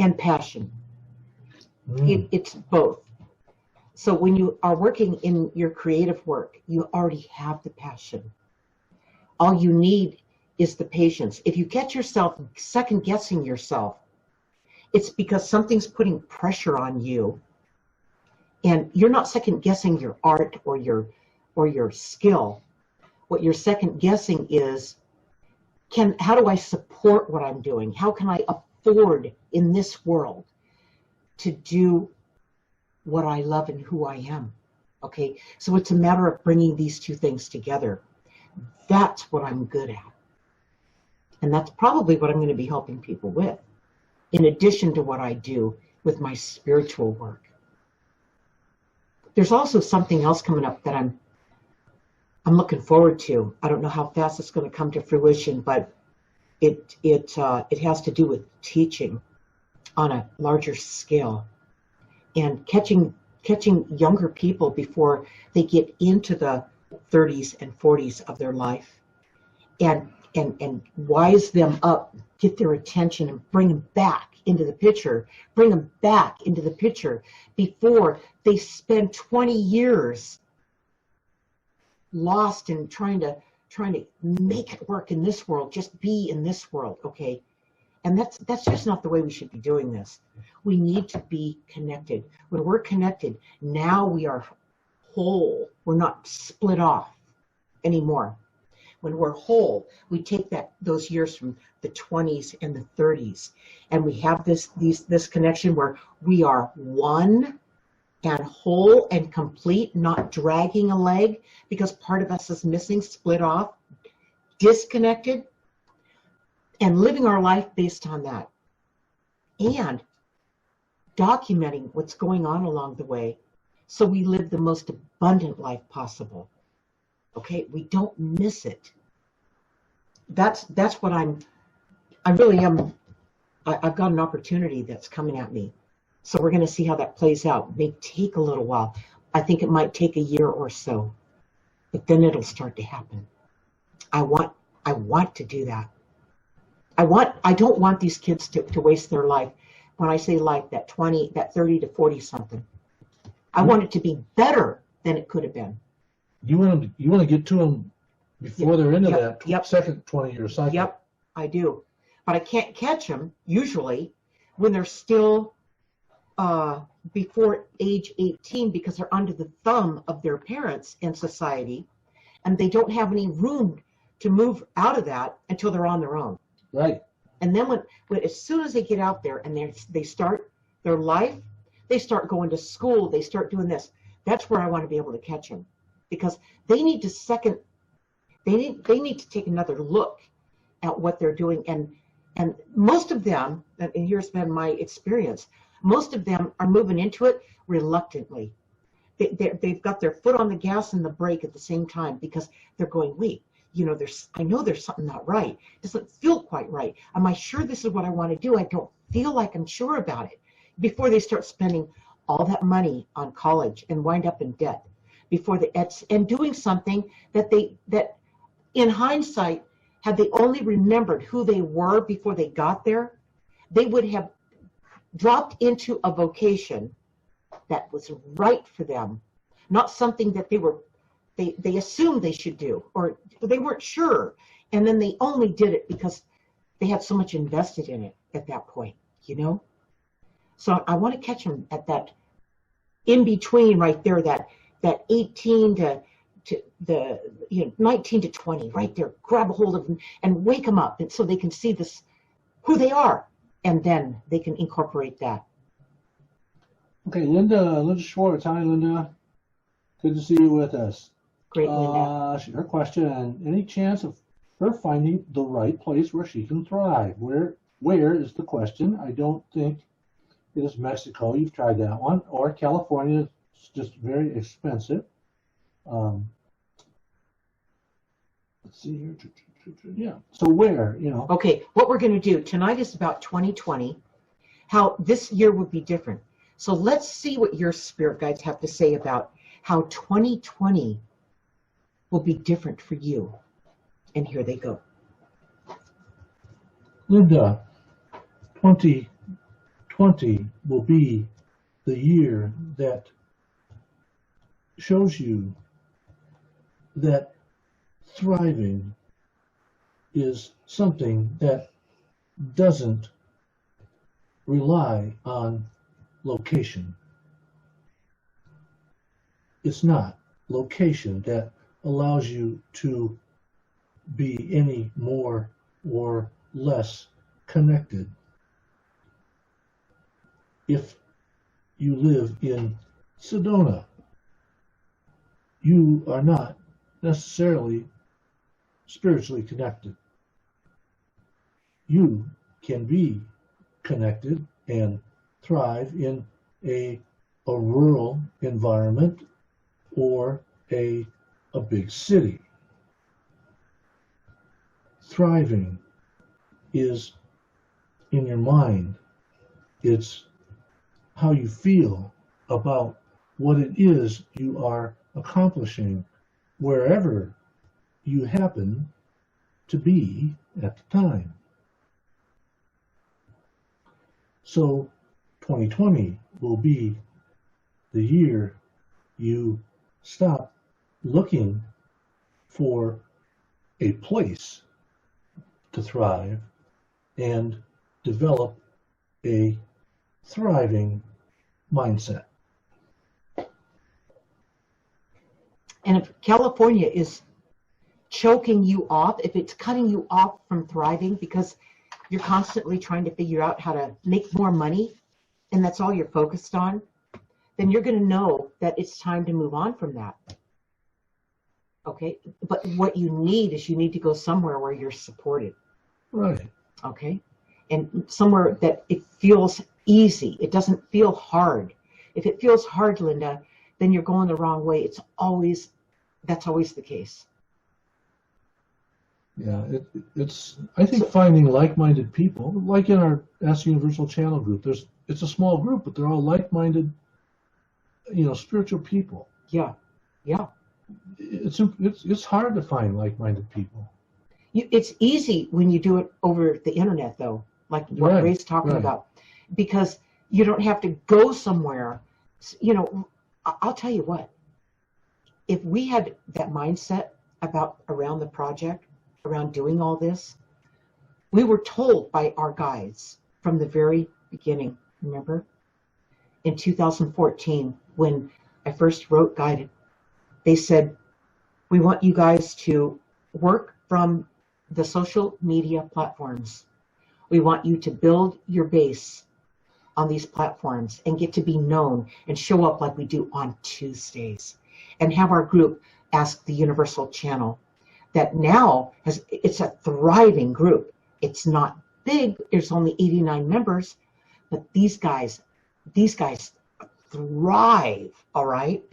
Speaker 1: and passion.
Speaker 2: Mm.
Speaker 1: It's both. So when you are working in your creative work, you already have the passion. All you need is the patience. If you catch yourself second guessing yourself, it's because something's putting pressure on you, and you're not second guessing your art or your skill. What you're second guessing is, how do I support what I'm doing? How can I afford in this world to do what I love and who I am? Okay, so it's a matter of bringing these two things together. That's what I'm good at. And that's probably what I'm going to be helping people with, in addition to what I do with my spiritual work. There's also something else coming up that I'm looking forward to. I don't know how fast it's going to come to fruition, but it has to do with teaching on a larger scale and catching younger people before they get into the 30s and 40s of their life, and wise them up, get their attention, and bring them back into the picture. Bring them back into the picture before they spend 20 years lost in trying to make it work in this world, just be in this world, okay? And that's just not the way we should be doing this. We need to be connected. When we're connected, now we are whole. We're not split off anymore. When we're whole, we take those years from the 20s and the 30s, and we have this connection where we are one and whole and complete, not dragging a leg because part of us is missing, split off, disconnected, and living our life based on that. And documenting what's going on along the way so we live the most abundant life possible. Okay, we don't miss it. That's what I really am. I've got an opportunity that's coming at me. So we're going to see how that plays out. It may take a little while. I think it might take a year or so, but then it'll start to happen. I want to do that. I don't want these kids to waste their life. When I say life, that 30 to 40 something. I want it to be better than it could have been.
Speaker 2: You want to get to them before they're into that second 20-year cycle.
Speaker 1: Yep, I do. But I can't catch them usually when they're still before age 18 because they're under the thumb of their parents in society, and they don't have any room to move out of that until they're on their own.
Speaker 2: Right.
Speaker 1: And then as soon as they get out there and they start their life, they start going to school, they start doing this. That's where I want to be able to catch them, because they need to take another look at what they're doing. And most of them, and here's been my experience, most of them are moving into it reluctantly. They've got their foot on the gas and the brake at the same time because they're going, wait, I know there's something not right. It doesn't feel quite right. Am I sure this is what I want to do? I don't feel like I'm sure about it. Before they start spending all that money on college and wind up in debt, and doing something that in hindsight, had they only remembered who they were before they got there, they would have dropped into a vocation that was right for them, not something that they assumed they should do, or they weren't sure, and then they only did it because they had so much invested in it at that point, So I want to catch them at that in between right there, that 18 to the 19 to 20 right there. Grab a hold of them and wake them up, and so they can see who they are, and then they can incorporate that.
Speaker 2: Okay, Linda Schwartz. Hi, Linda. Good to see you with us.
Speaker 1: Great, Linda.
Speaker 2: Her question: any chance of her finding the right place where she can thrive? Where is the question? I don't think it is Mexico. You've tried that one, or California. It's just very expensive. Let's see here. Yeah. So where?
Speaker 1: Okay, what we're going to do tonight is about 2020. How this year would be different. So let's see what your spirit guides have to say about how 2020 will be different for you. And here they go.
Speaker 2: Linda, 2020 2020 will be the year that shows you that thriving is something that doesn't rely on location. It's not location that allows you to be any more or less connected. If you live in Sedona, you are not necessarily spiritually connected. You can be connected and thrive in a rural environment or a big city. Thriving is in your mind. It's how you feel about what it is you are accomplishing wherever you happen to be at the time. So 2020 will be the year you stop looking for a place to thrive and develop a thriving mindset.
Speaker 1: And if California is choking you off, if it's cutting you off from thriving because you're constantly trying to figure out how to make more money, and that's all you're focused on, then you're going to know that it's time to move on from that. Okay? But what you need is you need to go somewhere where you're supported.
Speaker 2: Right.
Speaker 1: Okay? And somewhere that it feels easy. It doesn't feel hard. If it feels hard, Linda, then you're going the wrong way. That's always the case.
Speaker 2: Yeah, I think finding like-minded people, like in our Ask Universal channel group, it's a small group, but they're all like-minded, spiritual people.
Speaker 1: Yeah, yeah.
Speaker 2: It's hard to find like-minded people.
Speaker 1: It's easy when you do it over the internet, though, like what Ray's talking about, because you don't have to go somewhere. I'll tell you what, if we had that mindset around the project, around doing all this, we were told by our guides from the very beginning, remember? In 2014, when I first wrote Guided, they said, we want you guys to work from the social media platforms. We want you to build your base on these platforms and get to be known and show up like we do on Tuesdays and have our group Ask the Universal channel that now it's a thriving group. It's not big. There's only 89 members, but these guys thrive, all right?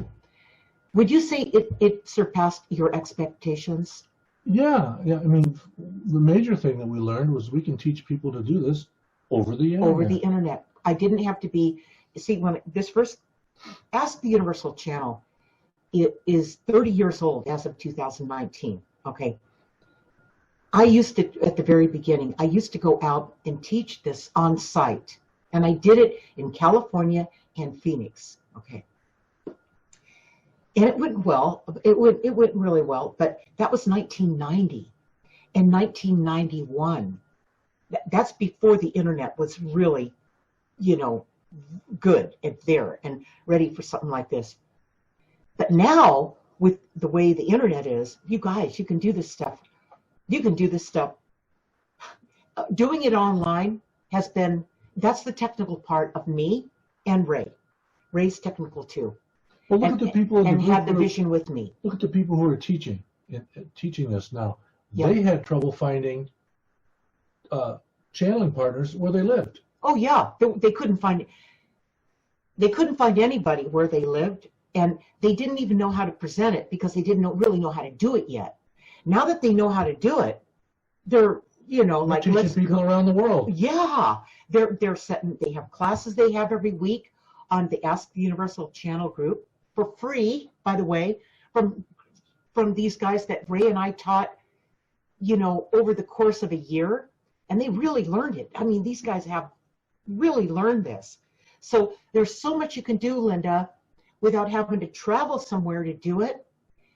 Speaker 1: Would you say it surpassed your expectations?
Speaker 2: Yeah. I mean, the major thing that we learned was we can teach people to do this over the internet.
Speaker 1: Over the internet. I didn't have to be, when this first Ask the Universal channel, it is 30 years old as of 2019, okay? I used to, at the very beginning, I used to go out and teach this on site, and I did it in California and Phoenix, okay? And it went well, it went really well, but that was 1990. In 1991, that's before the internet was really, good and there and ready for something like this. But now, with the way the internet is, you guys, you can do this stuff. You can do this stuff. Doing it online that's the technical part of me and Ray. Ray's technical too.
Speaker 2: Well, look at the people
Speaker 1: and had the vision with me.
Speaker 2: Look at the people who are teaching this now.
Speaker 1: Yeah.
Speaker 2: They had trouble finding channeling partners where they lived.
Speaker 1: Oh yeah, they couldn't find. They couldn't find anybody where they lived, and they didn't even know how to present it because they didn't really know how to do it yet. Now that they know how to do it, they're like
Speaker 2: teaching people around the world.
Speaker 1: Yeah, they're setting. They have classes they have every week on the Ask the Universal channel group for free, by the way, from these guys that Ray and I taught, over the course of a year, and they really learned it. I mean, these guys have really learn this. So there's so much you can do, Linda, without having to travel somewhere to do it,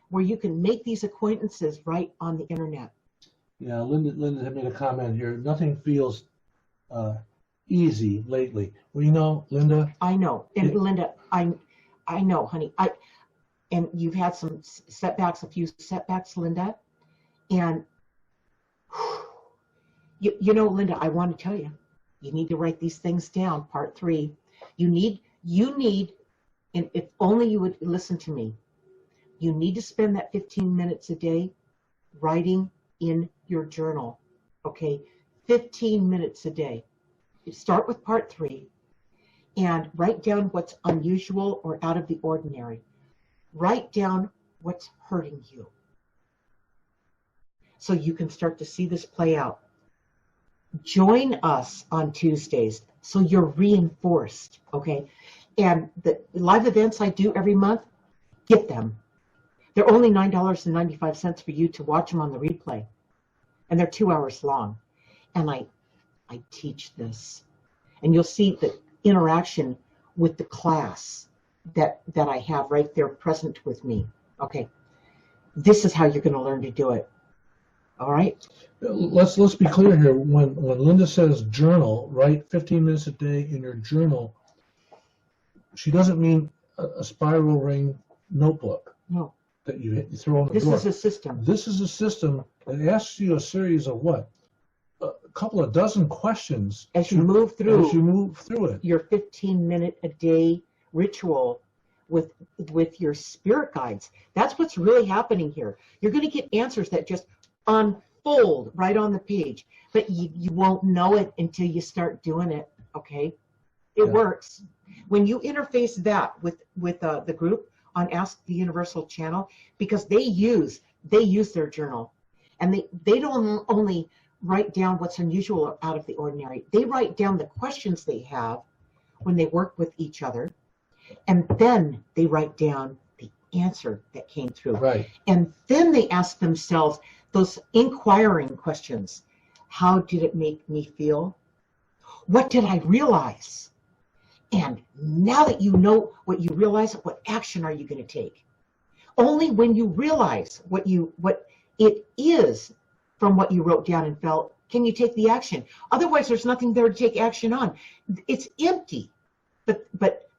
Speaker 1: where you can make these acquaintances right on the internet.
Speaker 2: Yeah, Linda had made a comment here. Nothing feels easy lately. Well, you know, Linda.
Speaker 1: I know, and Linda, I know, honey. And you've had some setbacks, a few setbacks, Linda. And you know, Linda, I want to tell you, you need to write these things down. Part 3. You need, and if only you would listen to me, you need to spend that 15 minutes a day writing in your journal. Okay, 15 minutes a day. You start with part 3 and write down what's unusual or out of the ordinary. Write down what's hurting you, so you can start to see this play out. Join us on Tuesdays so you're reinforced, okay? And the live events I do every month, get them. They're only $9.95 for you to watch them on the replay. And they're 2 hours long. And I teach this. And you'll see the interaction with the class that I have right there present with me. Okay. This is how you're going to learn to do it. All right?
Speaker 2: Let's be clear here. When Linda says journal, write 15 minutes a day in your journal, she doesn't mean a spiral ring notebook.
Speaker 1: No.
Speaker 2: That you throw on the door.
Speaker 1: This is a system.
Speaker 2: This is a system that asks you a series of what? A couple of dozen questions.
Speaker 1: As you move through
Speaker 2: it.
Speaker 1: Your 15-minute a day ritual with your spirit guides. That's what's really happening here. You're going to get answers that just unfold right on the page, but you won't know it until you start doing it. Okay, it works. When you interface that with the group on Ask the Universal channel, because they use their journal, and they don't only write down what's unusual or out of the ordinary. They write down the questions they have when they work with each other, and then they write down the answer that came through.
Speaker 2: Right.
Speaker 1: And then they ask themselves those inquiring questions. How did it make me feel? What did I realize? And now that you know what you realize, what action are you going to take? Only when you realize what it is from what you wrote down and felt can you take the action. Otherwise, there's nothing there to take action on. It's empty. But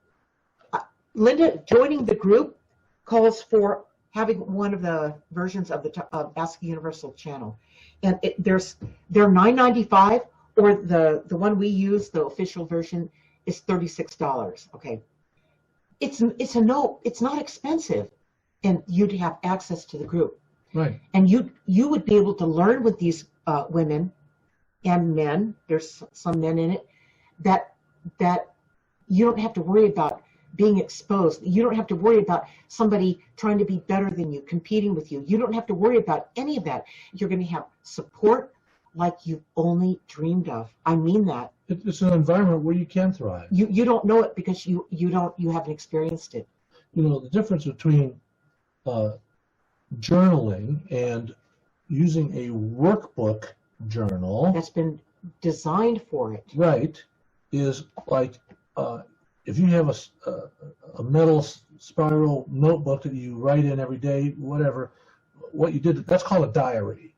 Speaker 1: Linda, joining the group calls for having one of the versions of the Ask the Universal channel, and they're $9.95, or the one we use, the official version, is $36. Okay, it's not expensive, and you'd have access to the group.
Speaker 2: Right.
Speaker 1: And you would be able to learn with these women and men. There's some men in it that you don't have to worry about being exposed. You don't have to worry about somebody trying to be better than you, competing with you. You don't have to worry about any of that. You're going to have support like you've only dreamed of. I mean that.
Speaker 2: It's an environment where you can thrive.
Speaker 1: You don't know it because you haven't experienced it.
Speaker 2: You know, the difference between journaling and using a workbook journal
Speaker 1: that's been designed for it.
Speaker 2: Right, is like if you have a metal spiral notebook that you write in every day, whatever, what you did, that's called a diary.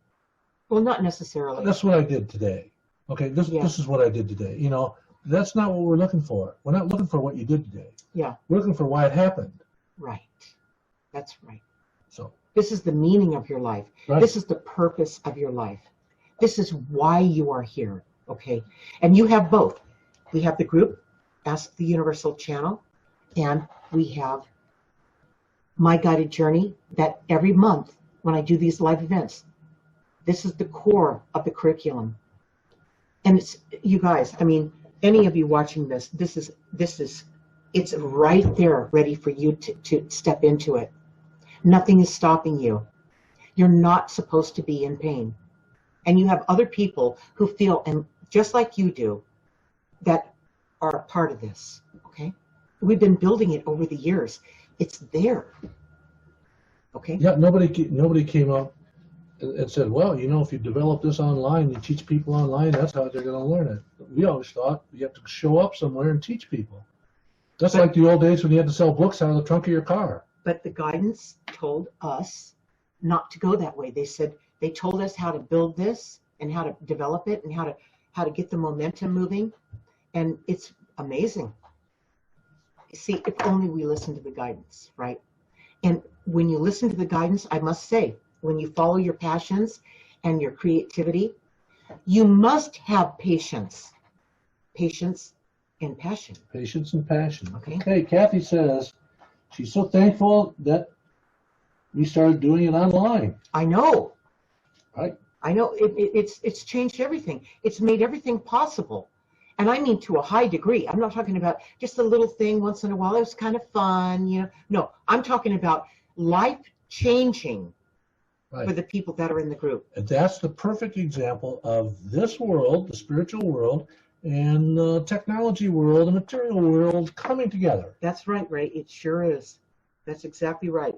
Speaker 1: Well, not necessarily.
Speaker 2: That's what I did today. Okay, this is what I did today. You know, that's not what we're looking for. We're not looking for what you did today.
Speaker 1: Yeah.
Speaker 2: We're looking for why it happened.
Speaker 1: Right. That's right.
Speaker 2: So
Speaker 1: this is the meaning of your life.
Speaker 2: Right.
Speaker 1: This is the purpose of your life. This is why you are here. Okay. And you have both. We have the group, Ask the Universal channel, and we have My Guided Journey, that every month when I do these live events, this is the core of the curriculum. And it's, you guys, I mean, any of you watching this, it's right there ready for you to step into it. Nothing is stopping you. You're not supposed to be in pain. And you have other people who feel, and just like you do, that are a part of this, okay? We've been building it over the years. It's there, okay?
Speaker 2: Yeah, nobody came up and said, well, you know, if you develop this online, you teach people online, that's how they're going to learn it. We always thought you have to show up somewhere and teach people. That's like the old days when you had to sell books out of the trunk of your car.
Speaker 1: But the guidance told us not to go that way. They told us how to build this and how to develop it and how to get the momentum moving. And it's amazing. See, if only we listen to the guidance, right? And when you listen to the guidance, I must say, when you follow your passions and your creativity, you must have patience. Patience and passion.
Speaker 2: Patience and passion.
Speaker 1: Okay.
Speaker 2: Kathy says she's so thankful that we started doing it online.
Speaker 1: I know.
Speaker 2: Right.
Speaker 1: I know. It's changed everything. It's made everything possible. And I mean to a high degree. I'm not talking about just a little thing once in a while. It was kind of fun, you know. No, I'm talking about life-changing for the people that are in the group.
Speaker 2: And that's the perfect example of this world, the spiritual world, and the technology world, the material world coming together.
Speaker 1: That's right, Ray. It sure is. That's exactly right.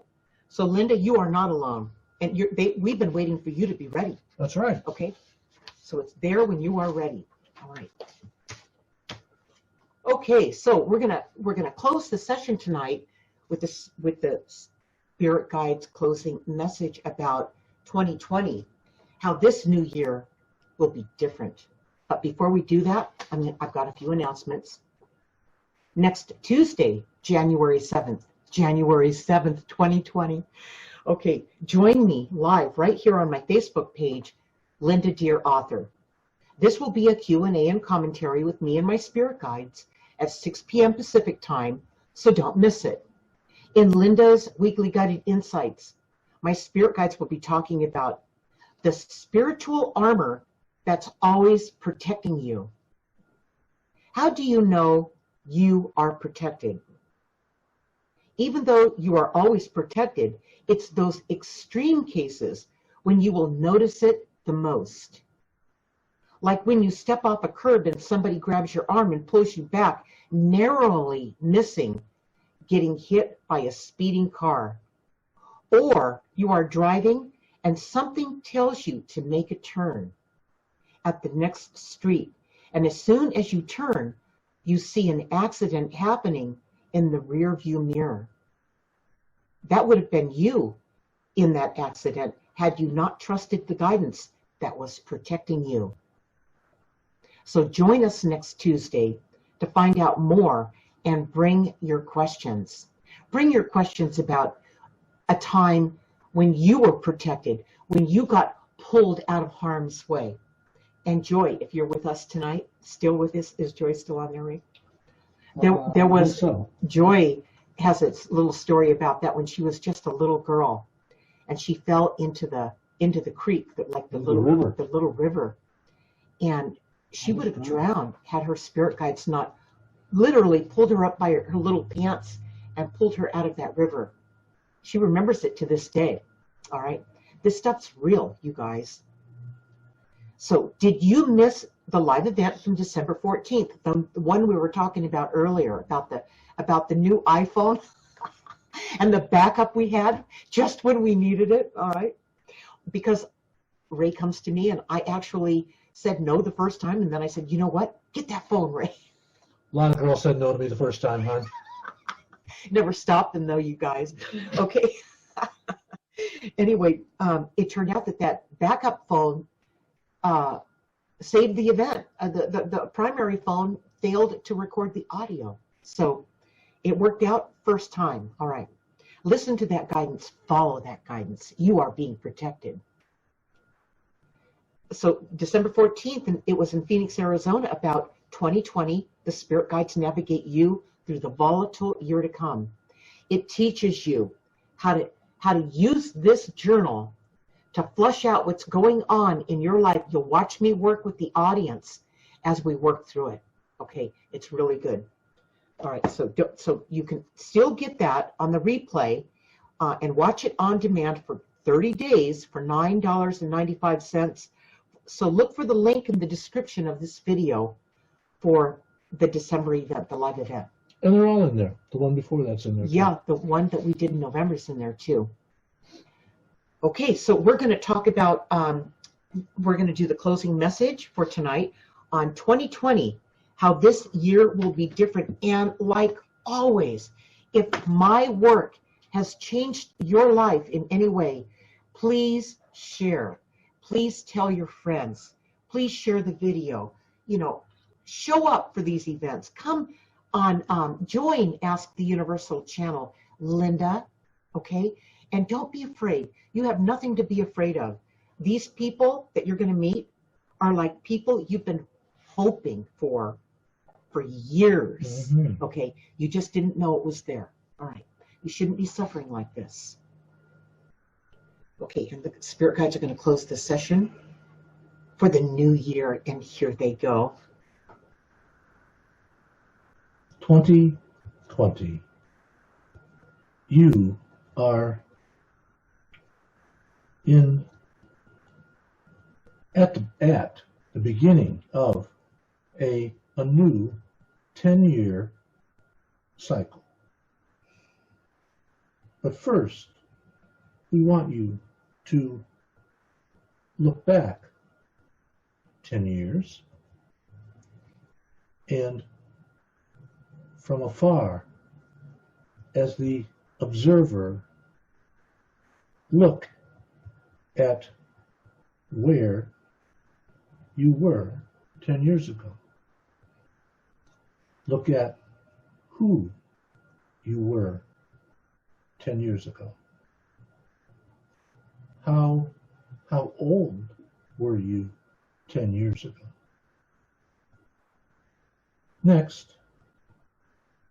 Speaker 1: So, Linda, you are not alone. And we've been waiting for you to be ready.
Speaker 2: That's right.
Speaker 1: Okay? So it's there when you are ready. All right. Okay, so we're gonna close the session tonight with the Spirit Guide's closing message about 2020, how this new year will be different. But before we do that, I've got a few announcements. Next Tuesday, January 7th, 2020. Okay, join me live right here on my Facebook page, Linda Deir Author. This will be a Q&A and commentary with me and my spirit guides at 6 p.m. Pacific time, so don't miss it. In Linda's weekly guided insights, my spirit guides will be talking about the spiritual armor that's always protecting you. How do you know you are protected? Even though you are always protected, it's those extreme cases when you will notice it the most. Like when you step off a curb and somebody grabs your arm and pulls you back, narrowly missing getting hit by a speeding car. Or you are driving and something tells you to make a turn at the next street. And as soon as you turn, you see an accident happening in the rear view mirror. That would have been you in that accident had you not trusted the guidance that was protecting you. So join us next Tuesday to find out more and bring your questions. Bring your questions about a time when you were protected, when you got pulled out of harm's way. And Joy, if you're with us tonight, still with us, is Joy still on there, Ray? There was, Joy has a little story about that when she was just a little girl, and she fell into the creek, like the little river, and she would have drowned had her spirit guides not literally pulled her up by her little pants and pulled her out of that river. She remembers it to this day. All right, this stuff's real, you guys. So did you miss the live event from December 14th, the one we were talking about earlier, about the new iPhone and the backup we had just when we needed it? All right, because Ray comes to me and I actually said no the first time, and then I said, you know what, get that phone, Ray.
Speaker 2: A lot of girls said no to me the first time, hon.
Speaker 1: Never stopped them though, you guys. Okay. Anyway, it turned out that backup phone saved the event. The primary phone failed to record the audio. So it worked out first time. All right. Listen to that guidance. Follow that guidance. You are being protected. So December 14th, and it was in Phoenix, Arizona, about 2020. The spirit guides navigate you through the volatile year to come. It teaches you how to use this journal to flush out what's going on in your life. You'll watch me work with the audience as we work through it. Okay, it's really good. All right, so you can still get that on the replay and watch it on demand for 30 days for $9.95. So look for the link in the description of this video for the December event, the live event.
Speaker 2: And they're all in there. The one before that's in there.
Speaker 1: Yeah, the one that we did in November is in there too. Okay, so we're going to talk about, we're going to do the closing message for tonight on 2020, how this year will be different. And like always, if my work has changed your life in any way, please share. Please tell your friends. Please share the video. You know, show up for these events. Come on, join Ask the Universal channel, Linda, okay? And don't be afraid. You have nothing to be afraid of. These people that you're going to meet are like people you've been hoping for years, okay? You just didn't know it was there. All right. You shouldn't be suffering like this. Okay, and the spirit guides are going to close the session for the new year, and here they go.
Speaker 2: 2020. You are at the beginning of a new 10-year cycle. But first, we want you to look back 10 years and from afar, as the observer, look at where you were 10 years ago. Look at who you were 10 years ago. How old were you 10 years ago? Next,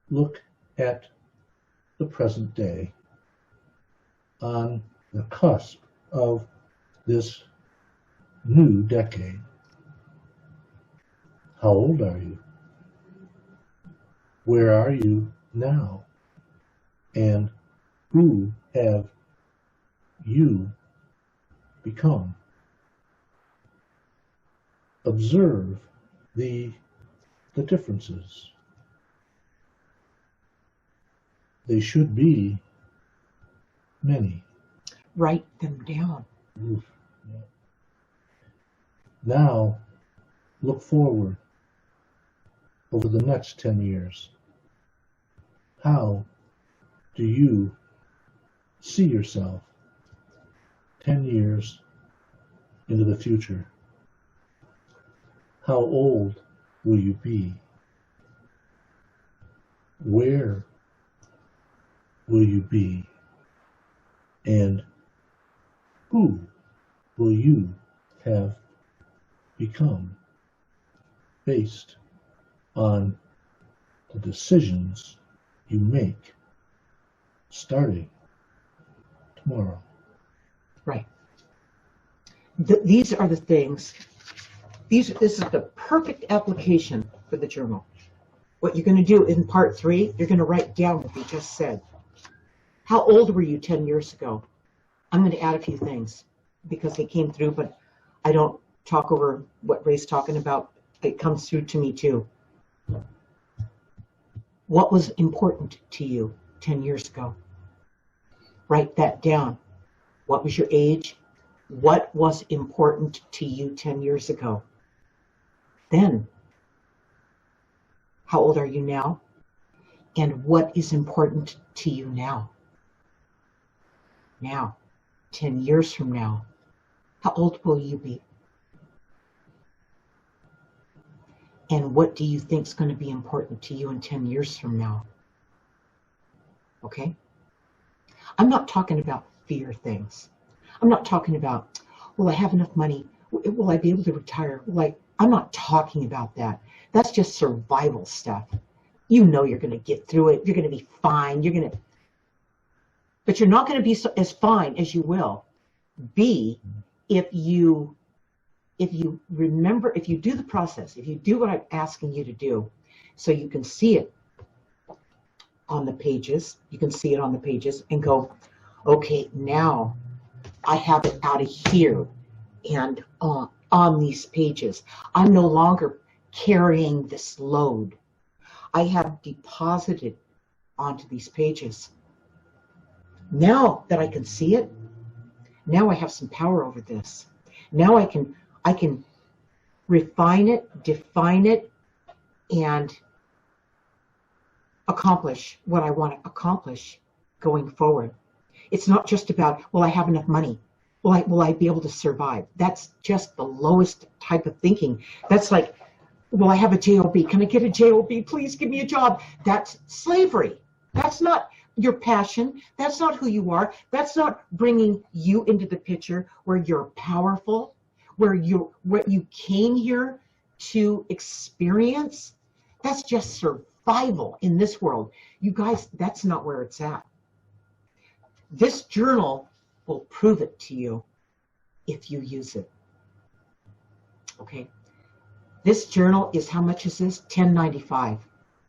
Speaker 2: look at the present day on the cusp of this new decade. How old are you? Where are you now? And who have you become? Observe the differences. They should be many.
Speaker 1: Write them down.
Speaker 2: Oof. Yeah. Now, look forward over the next 10 years. How do you see yourself 10 years into the future? How old will you be? Where will you be? And who will you have become based on the decisions you make starting tomorrow?
Speaker 1: Right. These are the things. This is the perfect application for the journal. What you're going to do in part 3, you're going to write down what we just said. How old were you 10 years ago? I'm going to add a few things because they came through, but I don't talk over what Ray's talking about. It comes through to me too. What was important to you 10 years ago? Write that down. What was your age? What was important to you 10 years ago? Then, how old are you now? And what is important to you now? Now, 10 years from now, how old will you be? And what do you think is going to be important to you in 10 years from now? Okay? I'm not talking about fear things. I'm not talking about, will I have enough money? Will I be able to retire? I'm not talking about that. That's just survival stuff. You know you're going to get through it. You're going to be fine. But you're not going to be as fine as you will be if you remember, if you do the process, if you do what I'm asking you to do, so you can see it on the pages, and go, okay, now I have it out of here and on these pages. I'm no longer carrying this load. I have deposited onto these pages. Now that I can see it, Now I have some power over this. Now I can refine it, define it, and accomplish what I want to accomplish going forward. It's not just about, will I have enough money? Will I be able to survive? That's just the lowest type of thinking. That's like, will I have a job? Can I get a job? Please give me a job. That's slavery. That's not your passion. That's not who you are. That's not bringing you into the picture where you're powerful, where what you came here to experience. That's just survival in this world. You guys, that's not where it's at. This journal will prove it to you if you use it. Okay. This journal is, how much is this? $10.95,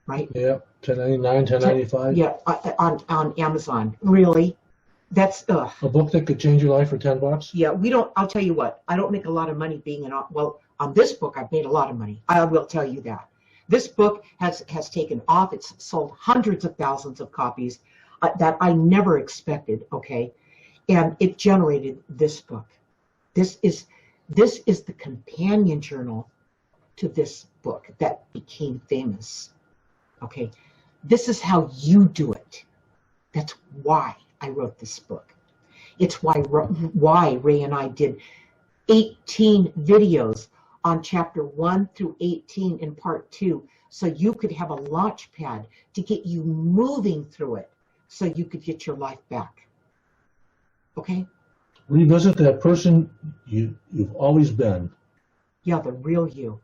Speaker 1: right?
Speaker 2: Yeah, $10.99, $10.95.
Speaker 1: Yeah, on Amazon. Really? That's
Speaker 2: a book that could change your life for $10.
Speaker 1: Yeah, I'll tell you what, I don't make a lot of money being on this book I've made a lot of money. I will tell you that. This book has taken off. It's sold hundreds of thousands of copies that I never expected, okay? And it generated this book. This is the companion journal to this book that became famous, okay? This is how you do it. That's why I wrote this book. It's why Ray and I did 18 videos on chapter 1 through 18 in part 2, so you could have a launch pad to get you moving through it, so you could get your life back. Okay?
Speaker 2: Revisit that person you've always been.
Speaker 1: Yeah, the real you.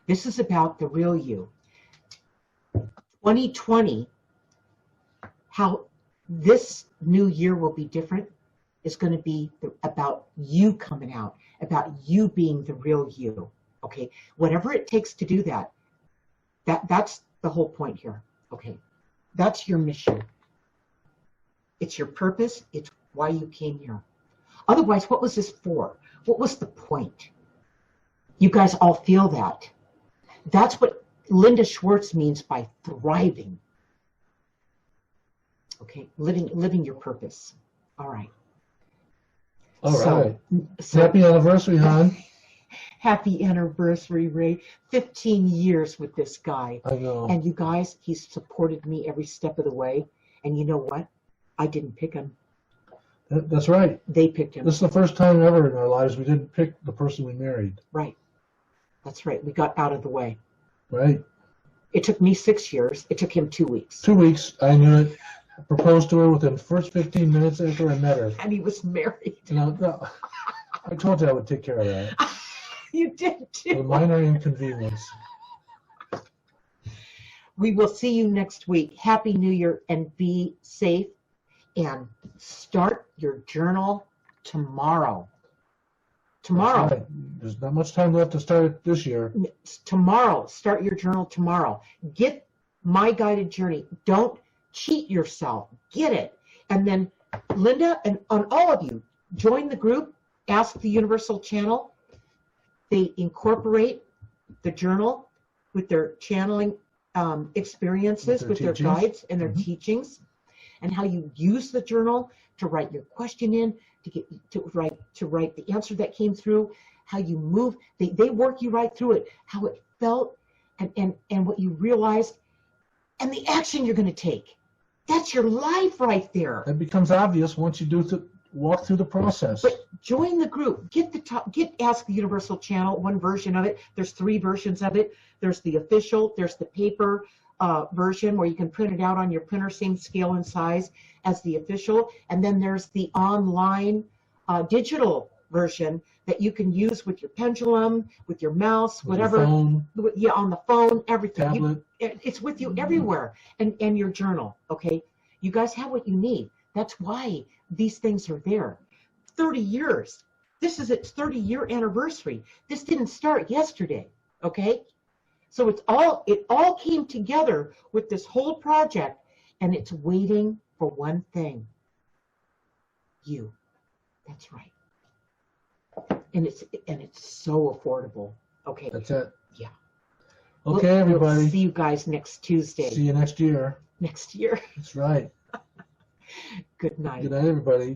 Speaker 1: This is about the real you. 2020, how this new year will be different, is going to be about you coming out, about you being the real you. Okay? Whatever it takes to do that, that's the whole point here. Okay? That's your mission. It's your purpose. It's why you came here. Otherwise, what was this for? What was the point? You guys all feel that. That's what Linda Schwartz means by thriving. Okay, living your purpose. All right.
Speaker 2: All right. Happy anniversary, hon.
Speaker 1: Happy anniversary, Ray. 15 years with this guy.
Speaker 2: I know.
Speaker 1: And you guys, he's supported me every step of the way. And you know what? I didn't pick him.
Speaker 2: That's right.
Speaker 1: They picked him.
Speaker 2: This is the first time ever in our lives we didn't pick the person we married.
Speaker 1: Right. That's right. We got out of the way.
Speaker 2: Right.
Speaker 1: It took me 6 years. It took him 2 weeks.
Speaker 2: 2 weeks. I knew it. I proposed to her within the first 15 minutes after I met her.
Speaker 1: And he was married.
Speaker 2: No, I told you I would take care of that.
Speaker 1: You did too.
Speaker 2: A minor inconvenience.
Speaker 1: We will see you next week. Happy New Year, and be safe. And start your journal tomorrow. Tomorrow.
Speaker 2: Right. There's not much time left to start it this year.
Speaker 1: Tomorrow. Start your journal tomorrow. Get my guided journey. Don't cheat yourself. Get it. And then Linda and on all of you, join the group. Ask the Universal Channel. They incorporate the journal with their channeling experiences, with their guides and their teachings, and how you use the journal to write your question in, to write the answer that came through, how you move. They work you right through it, how it felt, and what you realized, and the action you're going to take. That's your life right there.
Speaker 2: It becomes obvious once you walk through the process.
Speaker 1: But join the group. Get Ask the Universal Channel, one version of it. There's 3 versions of it. There's the official, there's the paper version where you can print it out on your printer, same scale and size as the official. And then there's the online digital version that you can use with your pendulum, with your mouse, whatever.
Speaker 2: Your phone,
Speaker 1: yeah, on the phone, everything.
Speaker 2: tablet.
Speaker 1: It's with you everywhere. And your journal, okay? You guys have what you need. That's why these things are there. 30 years. This is its 30-year anniversary. This didn't start yesterday, okay? So it all came together with this whole project, and it's waiting for one thing. You. That's right. And it's so affordable. Okay.
Speaker 2: That's it.
Speaker 1: Yeah.
Speaker 2: Okay, everybody.
Speaker 1: We'll see you guys next Tuesday.
Speaker 2: See you next year.
Speaker 1: Next year.
Speaker 2: That's right.
Speaker 1: Good night.
Speaker 2: Good night, everybody.